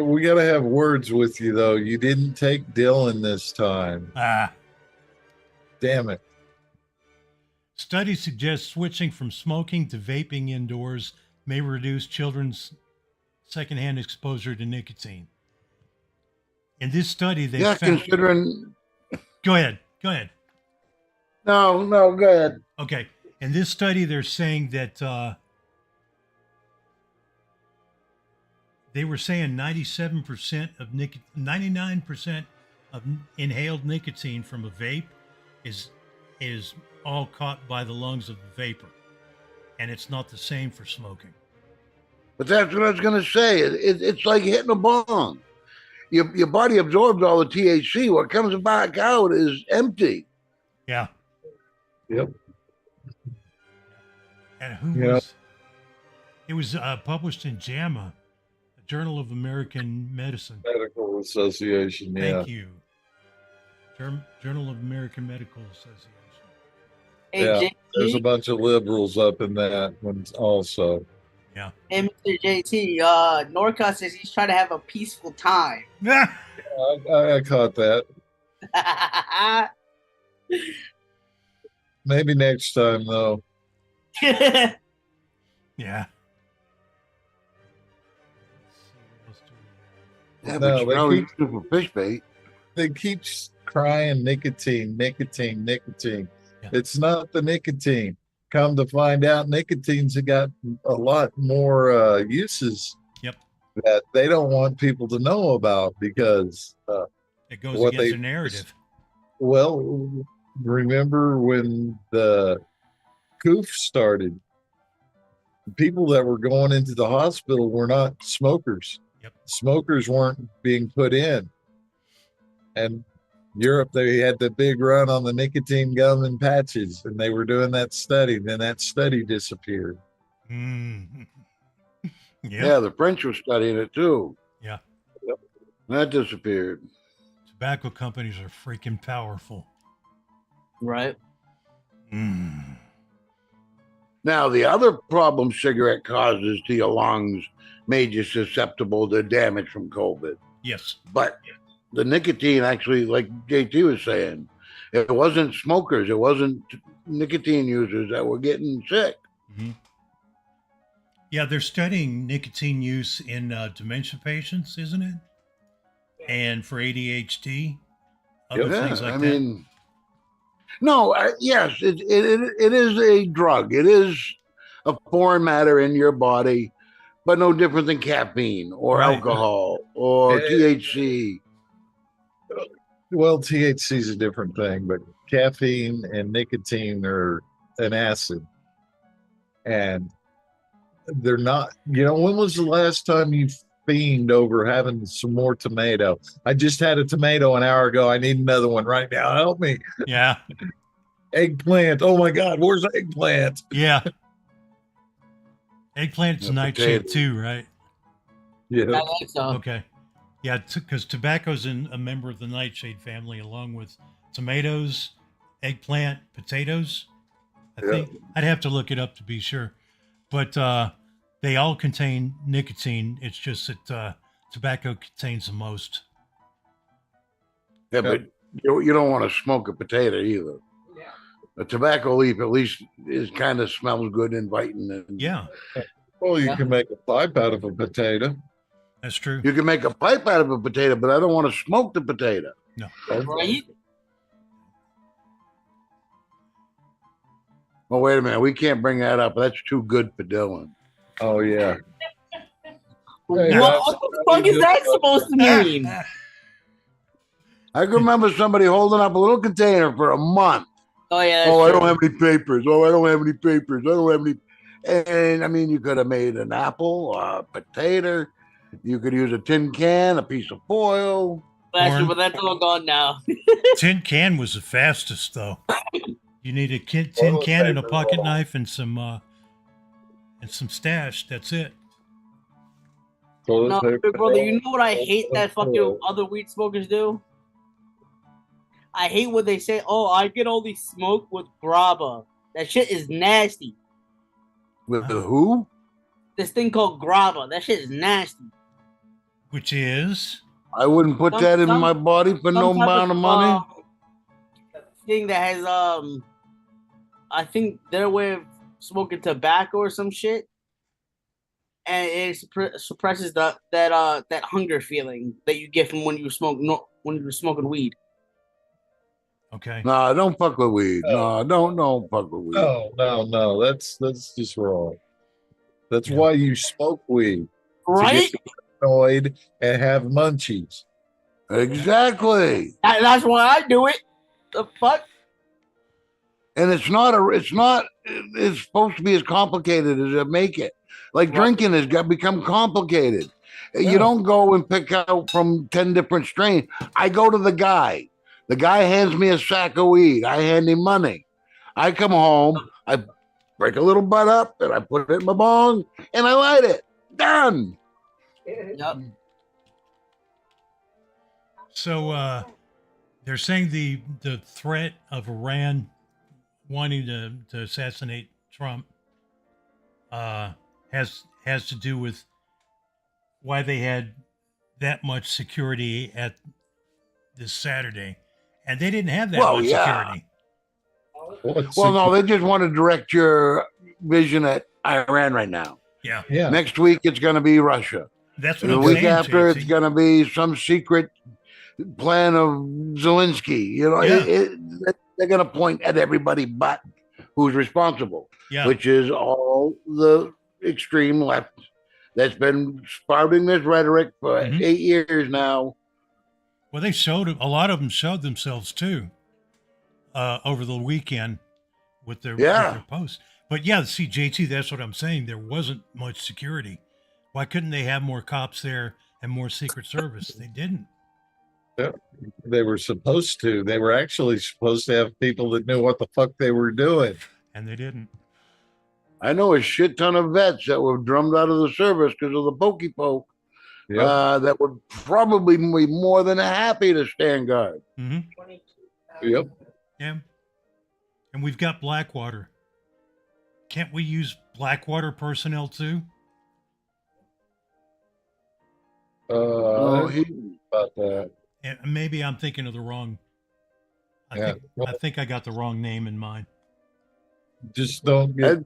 [SPEAKER 4] We got to have words with you, though. You didn't take Dylan this time. Damn it.
[SPEAKER 2] Study suggests switching from smoking to vaping indoors may reduce children's secondhand exposure to nicotine. In this study, they found...
[SPEAKER 1] considering...
[SPEAKER 2] Go ahead.
[SPEAKER 1] No, go ahead.
[SPEAKER 2] Okay. In this study, they're saying that they were saying 99% of inhaled nicotine from a vape is all caught by the lungs of the vapor, and it's not the same for smoking.
[SPEAKER 1] But that's what I was going to say. It's like hitting a bong. Your body absorbs all the THC. What comes back out is empty.
[SPEAKER 2] Yeah.
[SPEAKER 4] Yep.
[SPEAKER 2] And who was? It was published in JAMA, Journal of American Medicine.
[SPEAKER 4] Medical Association.
[SPEAKER 2] Thank you. Journal of American Medical Association.
[SPEAKER 3] Hey,
[SPEAKER 4] There's a
[SPEAKER 3] JT.
[SPEAKER 4] bunch of liberals up in that one also.
[SPEAKER 2] Yeah.
[SPEAKER 3] Hey, Mr. JT. Norca says he's trying to have a peaceful time.
[SPEAKER 4] I caught that. Maybe next time, though.
[SPEAKER 2] Yeah.
[SPEAKER 1] Yeah,
[SPEAKER 4] No,
[SPEAKER 1] but you
[SPEAKER 4] they
[SPEAKER 1] probably
[SPEAKER 4] keep-
[SPEAKER 1] use it for fish bait.
[SPEAKER 4] They keep crying nicotine.
[SPEAKER 2] Yeah.
[SPEAKER 4] It's not the nicotine. Come to find out, nicotine's got a lot more uses
[SPEAKER 2] Yep.
[SPEAKER 4] that they don't want people to know about because,
[SPEAKER 2] It goes
[SPEAKER 4] What
[SPEAKER 2] against
[SPEAKER 4] they-
[SPEAKER 2] the narrative.
[SPEAKER 4] well, remember when the coof started? People that were going into the hospital were not smokers.
[SPEAKER 2] Yep.
[SPEAKER 4] Smokers weren't being put in. And Europe, they had the big run on the nicotine gum and patches, and they were doing that study. Then that study disappeared.
[SPEAKER 2] Mm.
[SPEAKER 1] Yeah, the French were studying it too.
[SPEAKER 2] Yeah.
[SPEAKER 4] Yep.
[SPEAKER 1] That disappeared.
[SPEAKER 2] Tobacco companies are freaking powerful.
[SPEAKER 3] Right.
[SPEAKER 2] Mm.
[SPEAKER 1] Now, the other problem cigarette causes to your lungs made you susceptible to damage from COVID.
[SPEAKER 2] Yes.
[SPEAKER 1] But the nicotine actually, like JT was saying, it wasn't smokers, it wasn't nicotine users that were getting sick.
[SPEAKER 2] Mm-hmm. Yeah, they're studying nicotine use in dementia patients, isn't it? And for ADHD, other things like
[SPEAKER 1] I
[SPEAKER 2] that.
[SPEAKER 1] mean, no, yes, it is a drug. It is a foreign matter in your body, but no different than caffeine or
[SPEAKER 2] Right.
[SPEAKER 1] alcohol or
[SPEAKER 4] Yeah.
[SPEAKER 1] THC.
[SPEAKER 4] Well, THC is a different thing, but caffeine and nicotine are an acid. And they're not, when was the last time you fiend over having some more tomato? I just had a tomato an hour ago. I need another one right now. Help me.
[SPEAKER 2] Yeah.
[SPEAKER 4] Eggplant. Oh my God, where's eggplant?
[SPEAKER 2] Yeah. Eggplant's
[SPEAKER 1] Yeah,
[SPEAKER 2] nightshade
[SPEAKER 1] potato.
[SPEAKER 2] too, right?
[SPEAKER 3] I
[SPEAKER 4] Yeah.
[SPEAKER 3] think so.
[SPEAKER 2] Okay. Yeah, because tobacco's a member of the nightshade family, along with tomatoes, eggplant, potatoes. I
[SPEAKER 4] Yeah.
[SPEAKER 2] think I'd have to look it up to be sure, but they all contain nicotine. It's just that tobacco contains the most.
[SPEAKER 1] Yeah, but you don't want to smoke a potato either.
[SPEAKER 3] Yeah.
[SPEAKER 1] A tobacco leaf at least kind of smells good, inviting. And
[SPEAKER 2] Yeah,
[SPEAKER 4] Well, you
[SPEAKER 3] Yeah.
[SPEAKER 4] can make a pipe out of a potato.
[SPEAKER 2] that's true.
[SPEAKER 1] you can make a pipe out of a potato, but I don't want to smoke the potato.
[SPEAKER 2] No.
[SPEAKER 3] Right?
[SPEAKER 1] Oh, wait a minute. We can't bring that up. That's too good for Dylan.
[SPEAKER 4] Oh yeah.
[SPEAKER 3] What,
[SPEAKER 4] Hey,
[SPEAKER 3] what the fuck is that supposed to mean?
[SPEAKER 1] I can remember somebody holding up a little container for a month.
[SPEAKER 3] Oh yeah.
[SPEAKER 1] Oh, I
[SPEAKER 3] that's
[SPEAKER 1] don't have any papers. Oh, I don't have any papers. I don't have any. And I mean, you could have made an apple, a potato. You could use a tin can, a piece of foil.
[SPEAKER 3] But that's all gone now.
[SPEAKER 2] Tin can was the fastest, though. You need a tin
[SPEAKER 4] Toilet
[SPEAKER 2] can and a
[SPEAKER 4] paper
[SPEAKER 2] pocket
[SPEAKER 4] roll.
[SPEAKER 2] knife and some stash. That's it.
[SPEAKER 4] Toilet
[SPEAKER 3] No,
[SPEAKER 4] paper
[SPEAKER 3] big brother,
[SPEAKER 4] roll.
[SPEAKER 3] you know what I hate that fucking other weed smokers do? I hate when they say, "Oh, I get only smoke with grabba." That shit is nasty.
[SPEAKER 1] With who?
[SPEAKER 3] This thing called grabba. That shit is nasty.
[SPEAKER 2] Which is
[SPEAKER 1] I wouldn't put that in my body for no
[SPEAKER 3] Some type
[SPEAKER 1] amount of money.
[SPEAKER 3] Thing that has I think their way of smoking tobacco or some shit, and it suppresses that hunger feeling that you get from when you smoke when you're smoking weed.
[SPEAKER 2] okay.
[SPEAKER 1] Nah, don't fuck with weed. No, don't fuck with weed.
[SPEAKER 4] No. That's just wrong. That's
[SPEAKER 2] Yeah.
[SPEAKER 4] why you smoke weed.
[SPEAKER 3] Right?
[SPEAKER 4] To get annoyed and have munchies.
[SPEAKER 1] Exactly.
[SPEAKER 3] That's why I do it. The fuck?
[SPEAKER 1] And it's supposed to be as complicated as it make it. Like drinking has become complicated.
[SPEAKER 4] Yeah.
[SPEAKER 1] You don't go and pick out from 10 different strains. I go to the guy. The guy hands me a sack of weed. I hand him money. I come home, I break a little butt up, and I put it in my bong, and I light it. Done.
[SPEAKER 3] Yep.
[SPEAKER 2] So they're saying the threat of Iran wanting to assassinate Trump has to do with why they had that much security at this Saturday, and they didn't have that much security.
[SPEAKER 1] Well, no, they just want to direct your vision at Iran right now.
[SPEAKER 2] Yeah.
[SPEAKER 1] Next week it's going to be Russia.
[SPEAKER 2] That's what
[SPEAKER 1] The
[SPEAKER 2] I'm
[SPEAKER 1] week
[SPEAKER 2] saying,
[SPEAKER 1] after
[SPEAKER 2] JT.
[SPEAKER 1] it's going to be some secret plan of Zelensky. You know,
[SPEAKER 2] Yeah.
[SPEAKER 1] they're going to point at everybody but who's responsible,
[SPEAKER 2] Yeah.
[SPEAKER 1] which is all the extreme left that's been spouting this rhetoric for 8 years now.
[SPEAKER 2] Well, they showed a lot of them showed themselves too over the weekend with their posts. But yeah, see, JT, that's what I'm saying. There wasn't much security. Why couldn't they have more cops there and more Secret Service? They didn't.
[SPEAKER 4] Yeah, they were supposed to. They were actually supposed to have people that knew what the fuck they were doing.
[SPEAKER 2] And they didn't.
[SPEAKER 1] I know a shit ton of vets that were drummed out of the service because of the pokey poke.
[SPEAKER 4] Yep.
[SPEAKER 1] That would probably be more than happy to stand guard.
[SPEAKER 2] Mm-hmm.
[SPEAKER 4] Yep.
[SPEAKER 2] Yeah. And we've got Blackwater. Can't we use Blackwater personnel too?
[SPEAKER 4] About that.
[SPEAKER 2] And maybe I'm thinking of the wrong. I think I got the wrong name in mind.
[SPEAKER 4] Just don't get.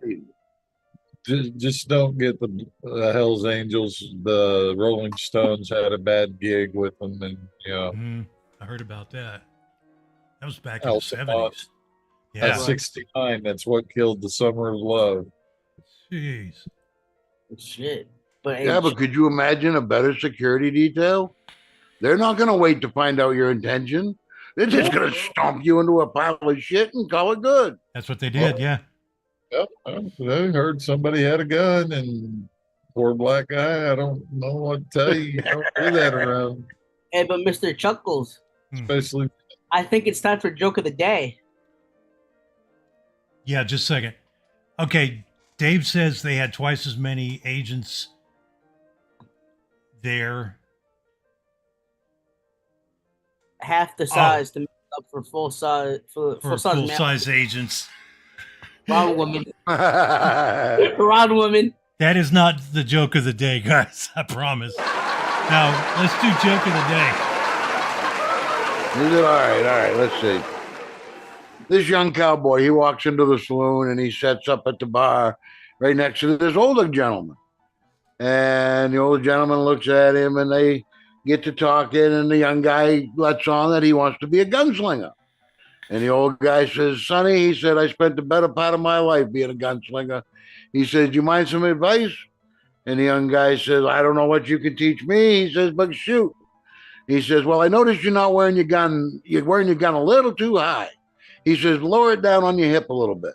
[SPEAKER 4] Just don't get the Hell's Angels. The Rolling Stones had a bad gig with them, and
[SPEAKER 2] I heard about that. That was back in the
[SPEAKER 4] Altamont.
[SPEAKER 2] 70s.
[SPEAKER 4] At 69, that's what killed the Summer of Love.
[SPEAKER 2] Jeez.
[SPEAKER 3] Shit.
[SPEAKER 1] But could you imagine a better security detail? They're not going to wait to find out your intention. They're just going to stomp you into a pile of shit and call it good.
[SPEAKER 2] That's what they did, yeah.
[SPEAKER 4] Yep. I heard somebody had a gun, and poor black guy, I don't know what to tell you. You don't do that around.
[SPEAKER 3] Hey, but Mr. Chuckles,
[SPEAKER 4] especially.
[SPEAKER 3] I think it's time for joke of the day.
[SPEAKER 2] Yeah, just a second. Okay, Dave says they had twice as many agents there.
[SPEAKER 3] Half the size to make up for full size
[SPEAKER 2] full-size agents.
[SPEAKER 3] Wrong woman. Wrong woman.
[SPEAKER 2] That is not the joke of the day, guys. I promise. Now, let's do joke of the day.
[SPEAKER 1] All right. Let's see. This young cowboy, he walks into the saloon and he sets up at the bar right next to this older gentleman. And the older gentleman looks at him and they get to talking, and the young guy lets on that he wants to be a gunslinger. And the old guy says, Sonny, he said, I spent the better part of my life being a gunslinger. He says, do you mind some advice? And the young guy says, I don't know what you can teach me. He says, but shoot. He says, well, I noticed you're not wearing your gun. You're wearing your gun a little too high. He says, lower it down on your hip a little bit.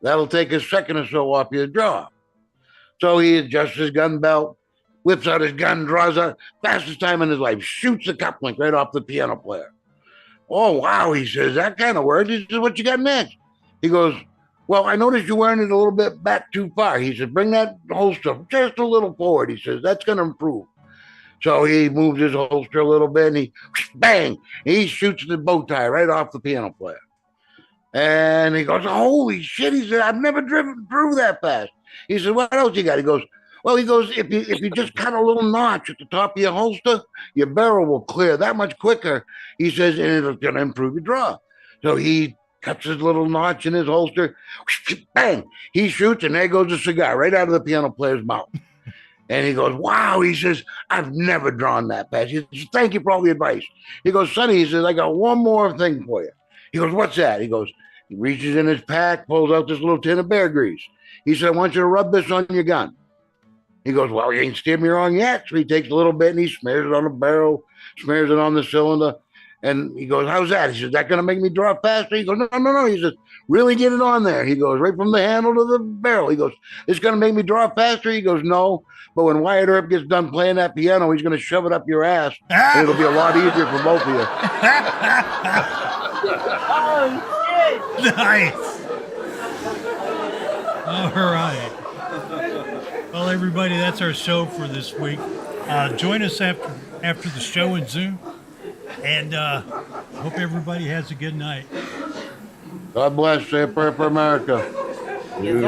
[SPEAKER 1] That'll take a second or so off your jaw. So he adjusts his gun belt, whips out his gun, draws out, fastest time in his life, shoots the cup link right off the piano player. Oh, wow, he says, that kind of works. He says, what you got next? He goes, well, I noticed you're wearing it a little bit back too far. He said, bring that holster just a little forward. He says, that's going to improve. So he moves his holster a little bit and he, bang, he shoots the bow tie right off the piano player. And he goes, holy shit. He said, I've never driven through that fast. He said, what else you got? He goes, well, he goes, if you just cut a little notch at the top of your holster, your barrel will clear that much quicker. He says, and it's going to improve your draw. So he cuts his little notch in his holster, bang, he shoots, and there goes a cigar right out of the piano player's mouth. And he goes, wow, he says, I've never drawn that fast. He says, thank you for all the advice. He goes, Sonny, he says, I got one more thing for you. He goes, what's that? He goes, he reaches in his pack, pulls out this little tin of bear grease. He said, I want you to rub this on your gun. He goes, well, you ain't steered me wrong yet. So he takes a little bit and he smears it on the barrel, smears it on the cylinder. And he goes, how's that? He says, is that going to make me draw faster? He goes, no. He says, really get it on there. He goes, right from the handle to the barrel. He goes, it's going to make me draw faster? He goes, no. But when Wyatt Earp gets done playing that piano, he's going to shove it up your ass. And it'll be a lot easier for both of you.
[SPEAKER 3] Oh, shit.
[SPEAKER 2] Nice. All right. Well, everybody, that's our show for this week. Join us after the show in Zoom. And hope everybody has a good night.
[SPEAKER 1] God bless. Say a prayer for America.
[SPEAKER 3] Yes,